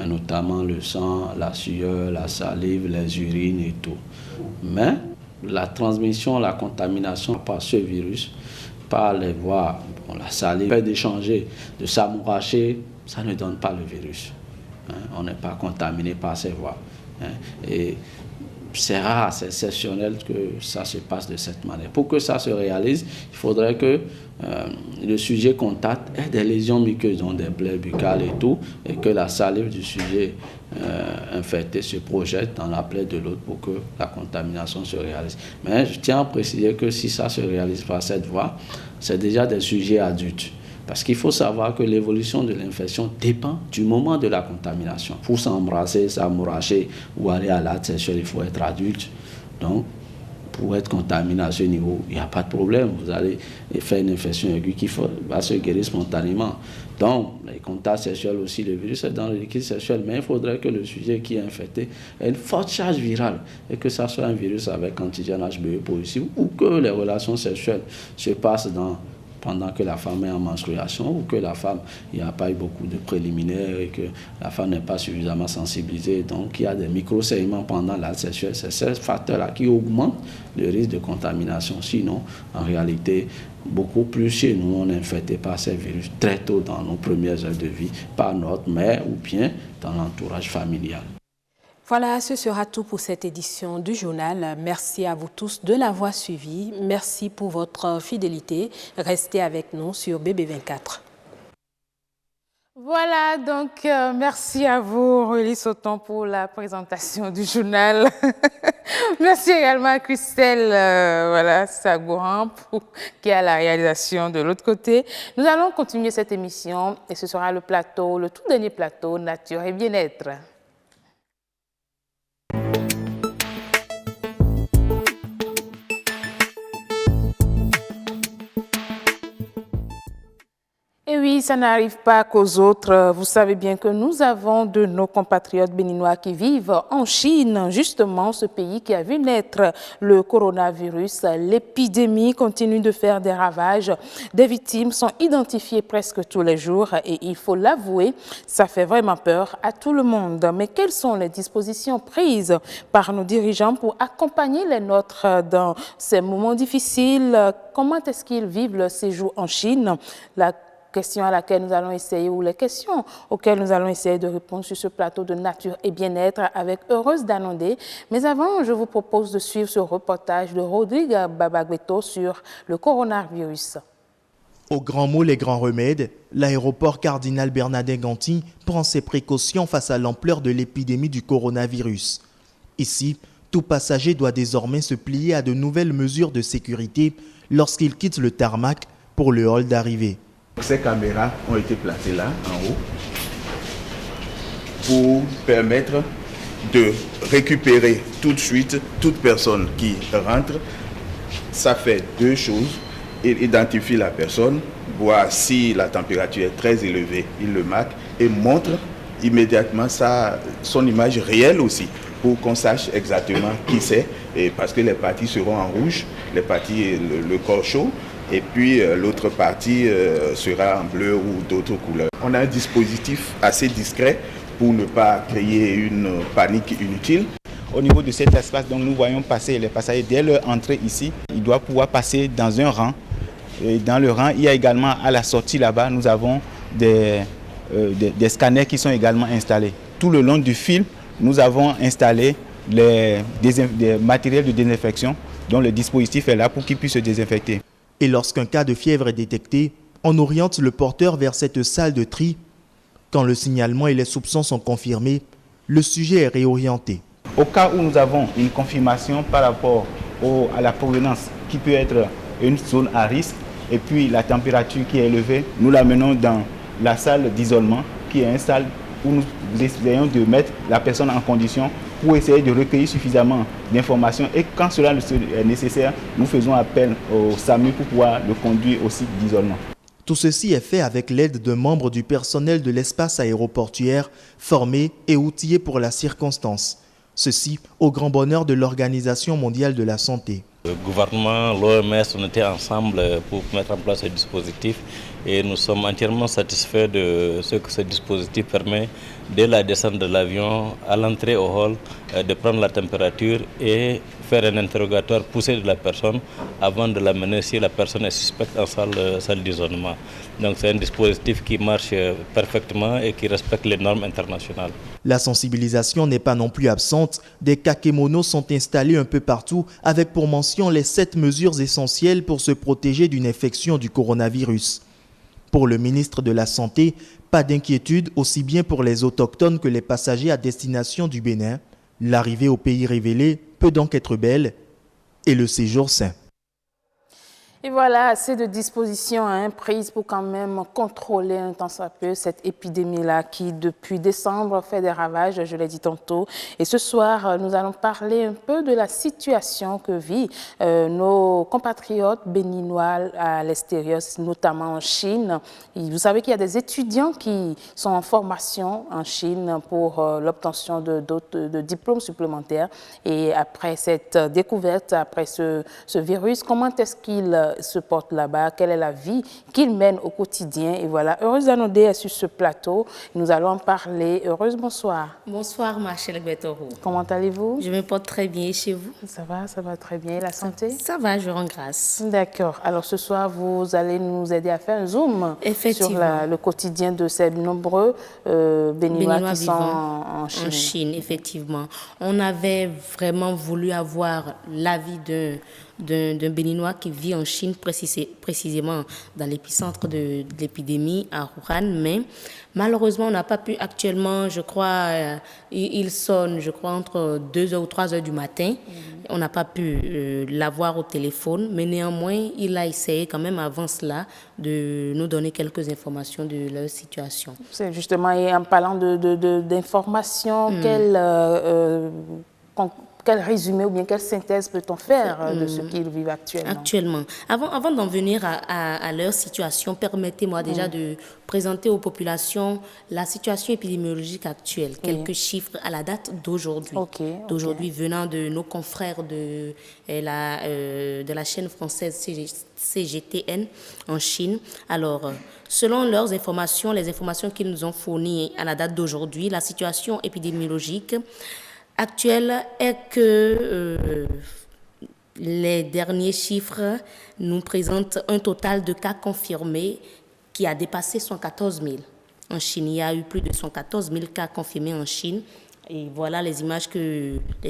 notamment le sang, la sueur, la salive, les urines et tout. Mais la transmission, la contamination par ce virus, par les voies, la salive, le fait d'échanger, de s'amouracher, ça ne donne pas le virus. On n'est pas contaminé par ces voies. Et c'est rare, c'est exceptionnel que ça se passe de cette manière. Pour que ça se réalise, il faudrait que le sujet contact ait des lésions muqueuses, donc des plaies buccales et tout, et que la salive du sujet infecté se projette dans la plaie de l'autre pour que la contamination se réalise. Mais je tiens à préciser que si ça se réalise par cette voie, c'est déjà des sujets adultes. Parce qu'il faut savoir que l'évolution de l'infection dépend du moment de la contamination. Pour s'embrasser, s'amouracher ou aller à l'acte sexuel, il faut être adulte. Donc, pour être contaminé à ce niveau, il n'y a pas de problème. Vous allez faire une infection aiguë qui va se guérir spontanément. Donc, les contacts sexuels aussi, le virus est dans le liquide sexuel, mais il faudrait que le sujet qui est infecté ait une forte charge virale et que ça soit un virus avec antigène HBE positif ou que les relations sexuelles se passent dans pendant que la femme est en menstruation ou que la femme, il n'y a pas eu beaucoup de préliminaires et que la femme n'est pas suffisamment sensibilisée. Donc, il y a des micro-saignements pendant l'acte sexuel. C'est ces facteurs-là qui augmentent le risque de contamination. Sinon, en réalité, beaucoup plus chez nous, on est infecté par ces virus très tôt dans nos premières heures de vie, par notre mère ou bien dans l'entourage familial. Voilà, ce sera tout pour cette édition du journal. Merci à vous tous de l'avoir suivi. Merci pour votre fidélité. Restez avec nous sur BB24. Voilà, donc merci à vous, Aurélie Sauton, pour la présentation du journal. Merci également à Christelle Sagouran qui est à la réalisation de l'autre côté. Nous allons continuer cette émission et ce sera le tout dernier plateau Nature et Bien-être. Et oui, ça n'arrive pas qu'aux autres. Vous savez bien que nous avons de nos compatriotes béninois qui vivent en Chine, justement ce pays qui a vu naître le coronavirus. L'épidémie continue de faire des ravages. Des victimes sont identifiées presque tous les jours et il faut l'avouer, ça fait vraiment peur à tout le monde. Mais quelles sont les dispositions prises par nos dirigeants pour accompagner les nôtres dans ces moments difficiles? Comment est-ce qu'ils vivent leur séjour en Chine? La question à laquelle nous allons essayer, ou les questions auxquelles nous allons essayer de répondre sur ce plateau de Nature et Bien-être avec Heureuse Danondé. Mais avant, je vous propose de suivre ce reportage de Rodrigue Babagbeto sur le coronavirus. Au grand mot, les grands remèdes, l'aéroport Cardinal Bernardin-Ganty prend ses précautions face à l'ampleur de l'épidémie du coronavirus. Ici, tout passager doit désormais se plier à de nouvelles mesures de sécurité lorsqu'il quitte le tarmac pour le hall d'arrivée. Ces caméras ont été placées là, en haut, pour permettre de récupérer tout de suite toute personne qui rentre. Ça fait deux choses. Il identifie la personne, voit si la température est très élevée, il le marque et montre immédiatement son image réelle aussi, pour qu'on sache exactement qui c'est, et parce que les parties seront en rouge, les parties, le corps chaud, et puis l'autre partie sera en bleu ou d'autres couleurs. On a un dispositif assez discret pour ne pas créer une panique inutile. Au niveau de cet espace, donc, nous voyons passer les passagers dès leur entrée ici. Ils doivent pouvoir passer dans un rang. Et dans le rang, il y a également à la sortie là-bas, nous avons des scanners qui sont également installés. Tout le long du fil, nous avons installé des matériels de désinfection dont le dispositif est là pour qu'ils puissent se désinfecter. Et lorsqu'un cas de fièvre est détecté, on oriente le porteur vers cette salle de tri. Quand le signalement et les soupçons sont confirmés, le sujet est réorienté. Au cas où nous avons une confirmation par rapport à la provenance qui peut être une zone à risque et puis la température qui est élevée, nous l'amenons dans la salle d'isolement qui est une salle où nous essayons de mettre la personne en condition pour essayer de recueillir suffisamment d'informations et quand cela est nécessaire, nous faisons appel au SAMU pour pouvoir le conduire au site d'isolement. Tout ceci est fait avec l'aide de membres du personnel de l'espace aéroportuaire formés et outillés pour la circonstance. Ceci au grand bonheur de l'Organisation mondiale de la santé. Le gouvernement, l'OMS, on était ensemble pour mettre en place ce dispositif et nous sommes entièrement satisfaits de ce que ce dispositif permet dès la descente de l'avion à l'entrée au hall de prendre la température et faire un interrogatoire poussé de la personne avant de l'amener si la personne est suspecte en salle d'isolement. Donc c'est un dispositif qui marche parfaitement et qui respecte les normes internationales. La sensibilisation n'est pas non plus absente. Des kakémonos sont installés un peu partout avec pour mention les 7 mesures essentielles pour se protéger d'une infection du coronavirus. Pour le ministre de la Santé, pas d'inquiétude aussi bien pour les autochtones que les passagers à destination du Bénin. L'arrivée au pays révélé peut donc être belle et le séjour sain. Et voilà, assez de dispositions prises pour quand même contrôler un tant soit peu cette épidémie-là qui, depuis décembre, fait des ravages, je l'ai dit tantôt. Et ce soir, nous allons parler un peu de la situation que vivent nos compatriotes béninois à l'extérieur, notamment en Chine. Et vous savez qu'il y a des étudiants qui sont en formation en Chine pour l'obtention de diplômes supplémentaires. Et après cette découverte, après ce virus, comment est-ce qu'ils se portent là-bas, quelle est la vie qu'ils mènent au quotidien. Et voilà, Heureuse Danodé est sur ce plateau. Nous allons en parler. Heureuse, bonsoir. Bonsoir, Machel Betoro. Comment allez-vous? Je me porte très bien. Et chez vous? Ça va très bien. Et la santé? Ça va, je rends grâce. D'accord. Alors ce soir, vous allez nous aider à faire un zoom sur le quotidien de ces nombreux Béninois qui sont en Chine. En Chine, effectivement. On avait vraiment voulu avoir l'avis d'un Béninois qui vit en Chine, précisément dans l'épicentre de l'épidémie à Wuhan, mais malheureusement, on n'a pas pu actuellement, je crois, il sonne, je crois, entre 2h ou 3h du matin. On n'a pas pu l'avoir au téléphone, mais néanmoins, il a essayé quand même avant cela de nous donner quelques informations de leur situation. C'est justement, et en parlant d'informations, quel résumé ou bien quelle synthèse peut-on faire de ce qu'ils vivent actuellement? Avant d'en venir à leur situation, permettez-moi déjà de présenter aux populations la situation épidémiologique actuelle. Quelques chiffres à la date d'aujourd'hui. D'aujourd'hui venant de nos confrères de la chaîne française CGTN en Chine. Alors, selon leurs informations, les informations qu'ils nous ont fournies à la date d'aujourd'hui, la situation épidémiologique actuelle est que les derniers chiffres nous présentent un total de cas confirmés qui a dépassé 114 000. En Chine, il y a eu plus de 114 000 cas confirmés en Chine. Et voilà les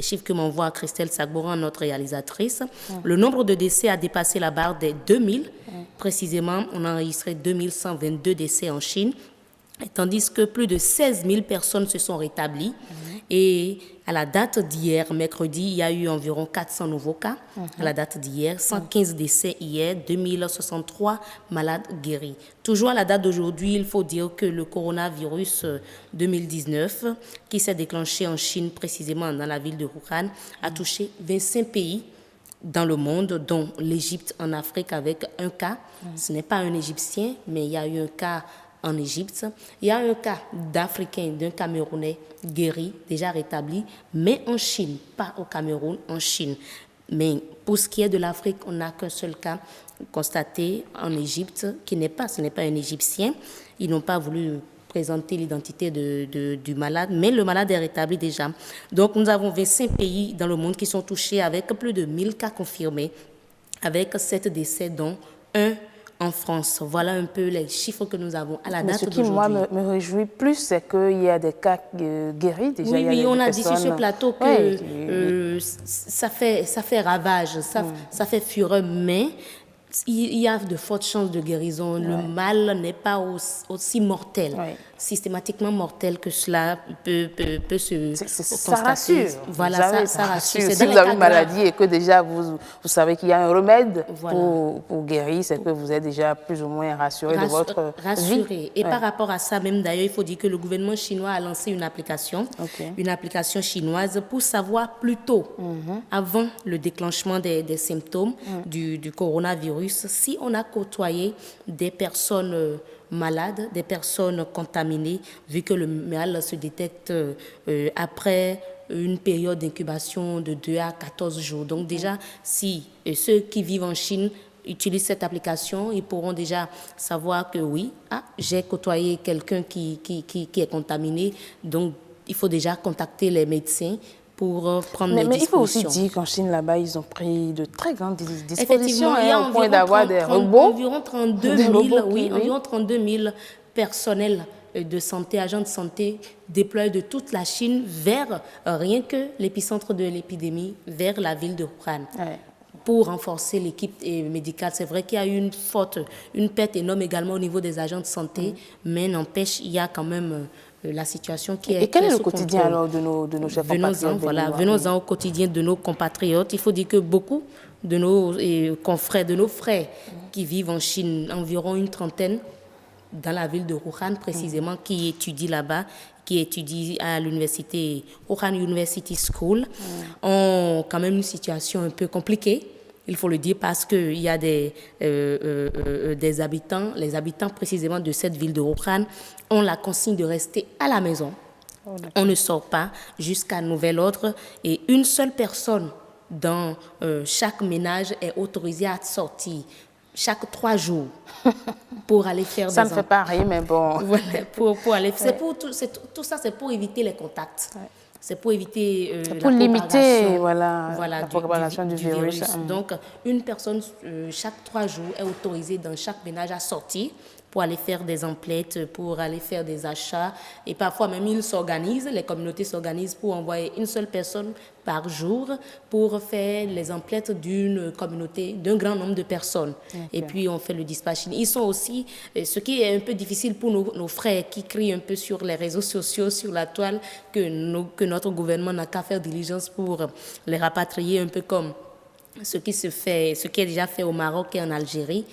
chiffres que m'envoie Christelle Sagboran, notre réalisatrice. Le nombre de décès a dépassé la barre des 2000. Précisément, on a enregistré 2122 décès en Chine. Tandis que plus de 16 000 personnes se sont rétablies. Et à la date d'hier, mercredi, il y a eu environ 400 nouveaux cas. À la date d'hier, 115 décès hier, 2063 malades guéris. Toujours à la date d'aujourd'hui, il faut dire que le coronavirus 2019, qui s'est déclenché en Chine, précisément dans la ville de Wuhan, a touché 25 pays dans le monde, dont l'Égypte en Afrique avec un cas. Ce n'est pas un Égyptien, mais il y a eu un cas en Égypte. Il y a un cas d'Africain, d'un Camerounais guéri, déjà rétabli, mais en Chine, pas au Cameroun, en Chine. Mais pour ce qui est de l'Afrique, on n'a qu'un seul cas constaté en Égypte, ce n'est pas un Égyptien. Ils n'ont pas voulu présenter l'identité du malade, mais le malade est rétabli déjà. Donc nous avons 25 pays dans le monde qui sont touchés avec plus de 1000 cas confirmés, avec 7 décès, dont un en France. Voilà un peu les chiffres que nous avons à la date d'aujourd'hui. Ce qui, moi, me réjouit plus, c'est qu'il y a des cas guéris déjà. Oui, on a dit sur ce plateau que ça fait ravage, ça fait fureur, mais il y a de fortes chances de guérison. Le mal n'est pas aussi mortel, systématiquement mortel que cela peut se constater. Ça rassure. Voilà, ça rassure. Si vous avez une maladie et que déjà vous savez qu'il y a un remède pour guérir, c'est que vous êtes déjà plus ou moins rassuré de votre vie. Et par rapport à ça, même d'ailleurs, il faut dire que le gouvernement chinois a lancé une application chinoise pour savoir plus tôt, avant le déclenchement des symptômes du coronavirus, si on a côtoyé des personnes malades, des personnes contaminées, vu que le mal se détecte après une période d'incubation de 2 à 14 jours. Donc déjà, si ceux qui vivent en Chine utilisent cette application, ils pourront déjà savoir que oui, j'ai côtoyé quelqu'un qui est contaminé, donc il faut déjà contacter les médecins pour prendre les dispositions. Mais il faut aussi dire qu'en Chine, là-bas, ils ont pris de très grandes dispositions au point d'avoir des robots. Environ 32 000, environ 32 000 personnels de santé, agents de santé déployés de toute la Chine vers, rien que l'épicentre de l'épidémie, vers la ville de Wuhan. Pour renforcer l'équipe médicale. C'est vrai qu'il y a eu une perte énorme également au niveau des agents de santé, mais n'empêche, il y a quand même la situation qui est Et quel est le quotidien alors de nos chefs compatriotes? Venons-en au quotidien de nos compatriotes. Il faut dire que beaucoup de nos confrères, de nos frères qui vivent en Chine, environ une trentaine, dans la ville de Wuhan précisément, qui étudient là-bas, qui étudient à l'université Wuhan University School, ont quand même une situation un peu compliquée. Il faut le dire parce qu'il y a des habitants, les habitants précisément de cette ville de Wuhan ont la consigne de rester à la maison. On ne sort pas jusqu'à nouvel ordre et une seule personne dans chaque ménage est autorisée à sortir chaque 3 jours pour aller faire ça ne fait pas rire, mais bon. Voilà, pour aller, tout ça, c'est pour éviter les contacts. Ouais. C'est pour éviter pour limiter la propagation du virus. Donc, une personne, chaque 3 jours, est autorisée dans chaque ménage à sortir pour aller faire des emplettes, pour aller faire des achats. Et parfois même, les communautés s'organisent pour envoyer une seule personne par jour pour faire les emplettes d'une communauté, d'un grand nombre de personnes. Okay. Et puis, on fait le dispatching. Ils sont aussi, ce qui est un peu difficile pour nos frères qui crient un peu sur les réseaux sociaux, sur la toile, que notre gouvernement n'a qu'à faire diligence pour les rapatrier, un peu comme ce qui est déjà fait au Maroc et en Algérie.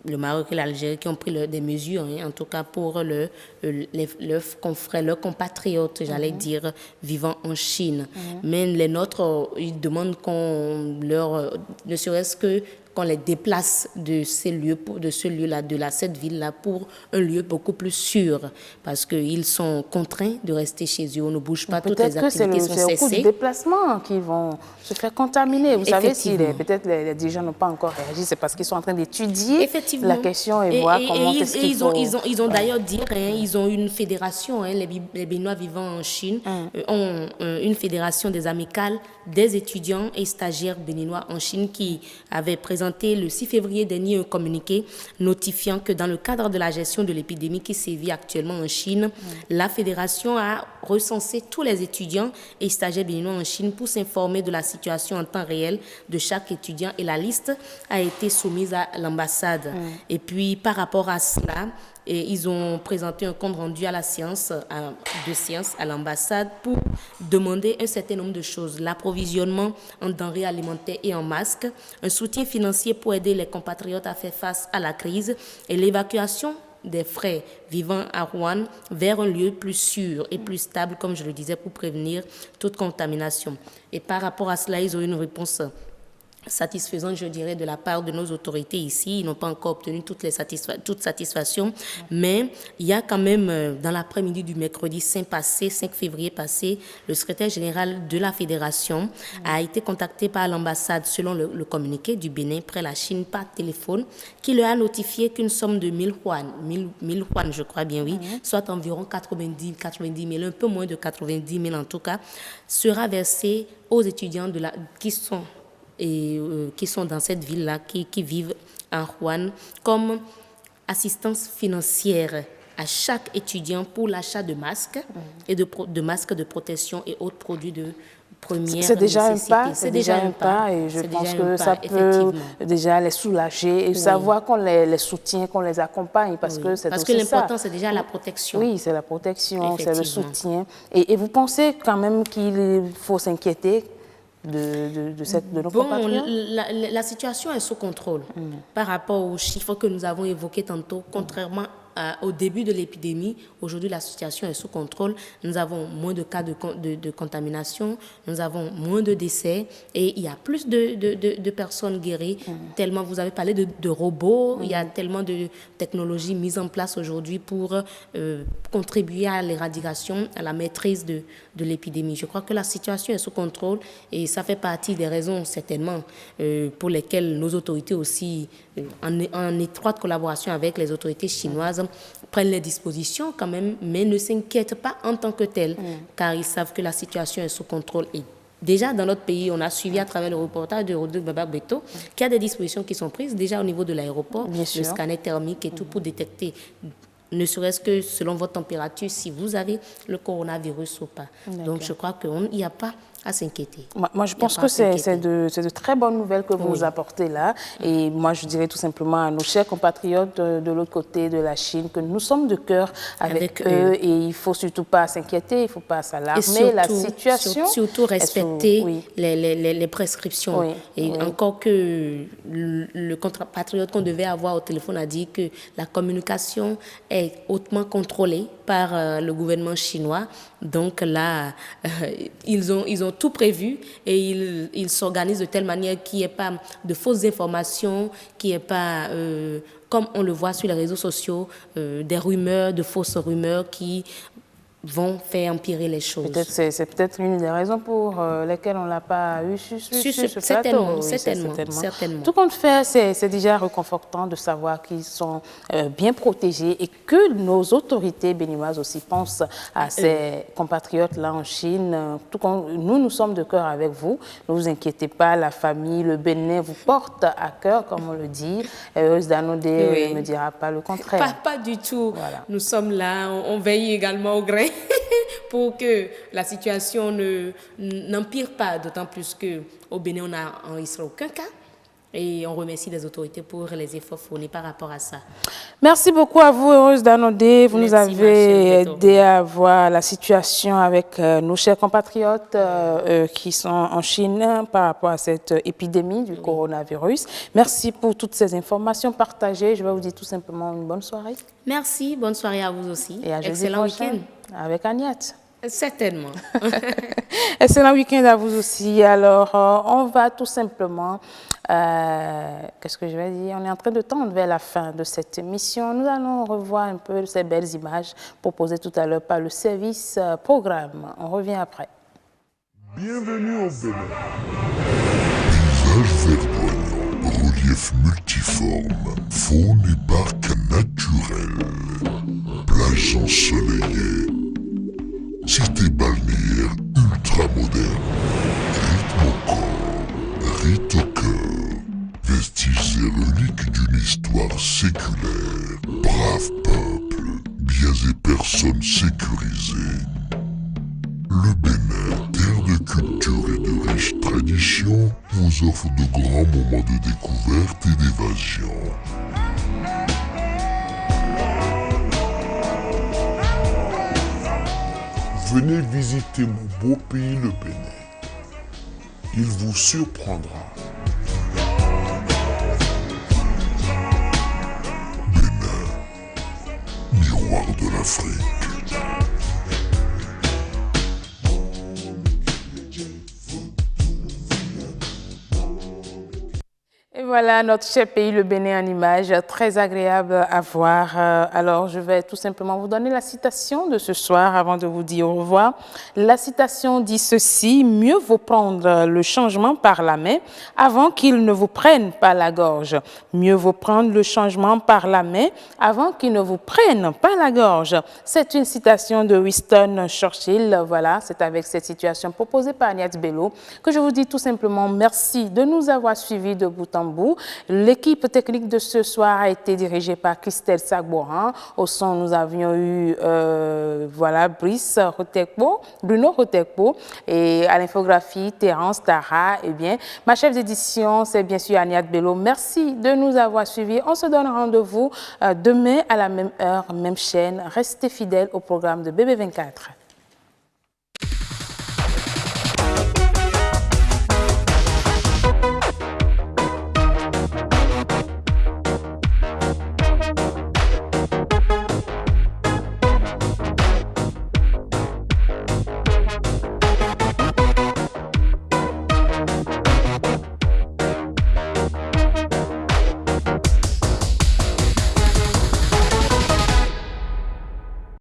Le Maroc et l'Algérie qui ont pris des mesures, en tout cas pour leurs confrères, leurs compatriotes, j'allais dire, vivant en Chine. Mais les nôtres, ils demandent ne serait-ce que qu'on les déplace de ces lieux, de ce lieu-là, cette ville-là, pour un lieu beaucoup plus sûr, parce qu'ils sont contraints de rester chez eux. On ne bouge pas, toutes les activités sont cessées. C'est au cours du déplacement qu'ils vont se faire contaminer. Vous savez, si peut-être les dirigeants n'ont pas encore réagi, c'est parce qu'ils sont en train d'étudier la question et voir comment est-ce qu'ils faut... Ils ont d'ailleurs dit, ils ont une fédération, les Béninois vivant en Chine ont une fédération des amicales des étudiants et stagiaires béninois en Chine qui avait présenté le 6 février dernier un communiqué notifiant que dans le cadre de la gestion de l'épidémie qui sévit actuellement en Chine, la fédération a recensé tous les étudiants et stagiaires béninois en Chine pour s'informer de la situation en temps réel de chaque étudiant et la liste a été soumise à l'ambassade. Et puis par rapport à cela, ils ont présenté un compte rendu à la science, à l'ambassade pour demander un certain nombre de choses. L'approvisionnement en denrées alimentaires et en masques, un soutien financier pour aider les compatriotes à faire face à la crise et l'évacuation des frais vivant à Rouen vers un lieu plus sûr et plus stable, comme je le disais, pour prévenir toute contamination. Et par rapport à cela, ils ont une réponse satisfaisante, je dirais, de la part de nos autorités ici. Ils n'ont pas encore obtenu toute satisfaction, mais il y a quand même, dans l'après-midi du mercredi 5 février passé, le secrétaire général de la Fédération a été contacté par l'ambassade, selon le communiqué du Bénin, près la Chine, par téléphone, qui leur a notifié qu'une somme de 1000 yuan, je crois bien, oui, soit environ 90 000, un peu moins de 90 000 en tout cas, sera versée aux étudiants qui sont dans cette ville-là, qui vivent en Rouen, comme assistance financière à chaque étudiant pour l'achat de masques et de masques de protection et autres produits de première nécessité. C'est déjà un pas et je pense que ça peut déjà les soulager et savoir qu'on les soutient, qu'on les accompagne parce que c'est aussi ça. Parce que l'important, c'est déjà la protection. Oui, c'est la protection, c'est le soutien. Et vous pensez quand même qu'il faut s'inquiéter de nos compatriotes? La situation est sous contrôle par rapport aux chiffres que nous avons évoqués tantôt. Contrairement au début de l'épidémie, aujourd'hui la situation est sous contrôle. Nous avons moins de cas de contamination, nous avons moins de décès et il y a plus de personnes guéries. Tellement vous avez parlé de robots, il y a tellement de technologies mises en place aujourd'hui pour contribuer à l'éradication, à la maîtrise de l'épidémie. Je crois que la situation est sous contrôle et ça fait partie des raisons certainement pour lesquelles nos autorités aussi, en étroite collaboration avec les autorités chinoises, prennent les dispositions quand même, mais ne s'inquiètent pas en tant que telles, car ils savent que la situation est sous contrôle. Et déjà, dans notre pays, on a suivi à travers le reportage de Rodrigue Baba-Beto qu'il y a des dispositions qui sont prises déjà au niveau de l'aéroport, le scanner thermique et tout pour détecter, ne serait-ce que selon votre température, si vous avez le coronavirus ou pas. Donc, je crois qu'il n'y a pas à s'inquiéter. Moi, je pense que c'est de très bonnes nouvelles que vous apportez là. Et moi, je dirais tout simplement à nos chers compatriotes de l'autre côté de la Chine que nous sommes de cœur avec eux et il ne faut surtout pas s'inquiéter, il ne faut pas s'alarmer. Surtout, la situation... Surtout respecter les prescriptions. Encore que le compatriote qu'on devait avoir au téléphone a dit que la communication est hautement contrôlée par le gouvernement chinois. Donc là, ils ont tout prévu et ils s'organisent de telle manière qu'il n'y ait pas de fausses informations, qu'il n'y ait pas, comme on le voit sur les réseaux sociaux, des rumeurs, de fausses rumeurs qui vont faire empirer les choses. C'est peut-être une des raisons pour lesquelles on ne l'a pas eu sur ce plateau. Certainement. Tout compte fait, c'est déjà réconfortant de savoir qu'ils sont bien protégés et que nos autorités béninoises aussi pensent à ces compatriotes-là en Chine. Tout comme nous sommes de cœur avec vous. Ne vous inquiétez pas, la famille, le Bénin vous porte à cœur, comme on le dit. Heureuse Danodé ne dira pas le contraire. Pas du tout. Voilà. Nous sommes là, on veille également au grain pour que la situation n'empire pas, d'autant plus qu'au Bénin, on n'a enregistré aucun cas. Et on remercie les autorités pour les efforts fournis par rapport à ça. Merci beaucoup à vous, Heureuse Danodé. Vous nous avez aidé à voir la situation avec nos chers compatriotes qui sont en Chine par rapport à cette épidémie du coronavirus. Merci pour toutes ces informations partagées. Je vais vous dire tout simplement une bonne soirée. Merci, bonne soirée à vous aussi. Et à excellent week-end avec Agnès. Certainement. Excellent week-end à vous aussi. Alors, on va tout simplement, qu'est-ce que je vais dire? On est en train de tendre vers la fin de cette émission. Nous allons revoir un peu ces belles images proposées tout à l'heure par le service programme. On revient après. Bienvenue au Bénin. Paysage verdoyant, relief multiforme, faune et parc naturel, plages ensoleillées, cité balnéaire ultra moderne, rythme au corps, rite au cœur, vestiges et reliques d'une histoire séculaire, brave peuple, biens et personnes sécurisées. Le Bénin, terre de culture et de riches traditions, vous offre de grands moments de découverte et d'évasion. Venez visiter mon beau pays, le Bénin. Il vous surprendra. Bénin, miroir de l'Afrique. Et voilà notre cher pays, le Bénin en image, très agréable à voir. Alors, je vais tout simplement vous donner la citation de ce soir avant de vous dire au revoir. La citation dit ceci: « Mieux vaut prendre le changement par la main avant qu'il ne vous prenne par la gorge. Mieux vaut prendre le changement par la main avant qu'il ne vous prenne par la gorge. » C'est une citation de Winston Churchill. Voilà, c'est avec cette situation proposée par Agnès Bello que je vous dis tout simplement merci de nous avoir suivis de bout en bout. L'équipe technique de ce soir a été dirigée par Christelle Sagboran. Au son, nous avions eu Bruno Rotekpo, et à l'infographie, Terence Tara. Eh bien, ma chef d'édition, c'est bien sûr Agnès Bello. Merci de nous avoir suivis. On se donne rendez-vous demain à la même heure, même chaîne. Restez fidèles au programme de BB24.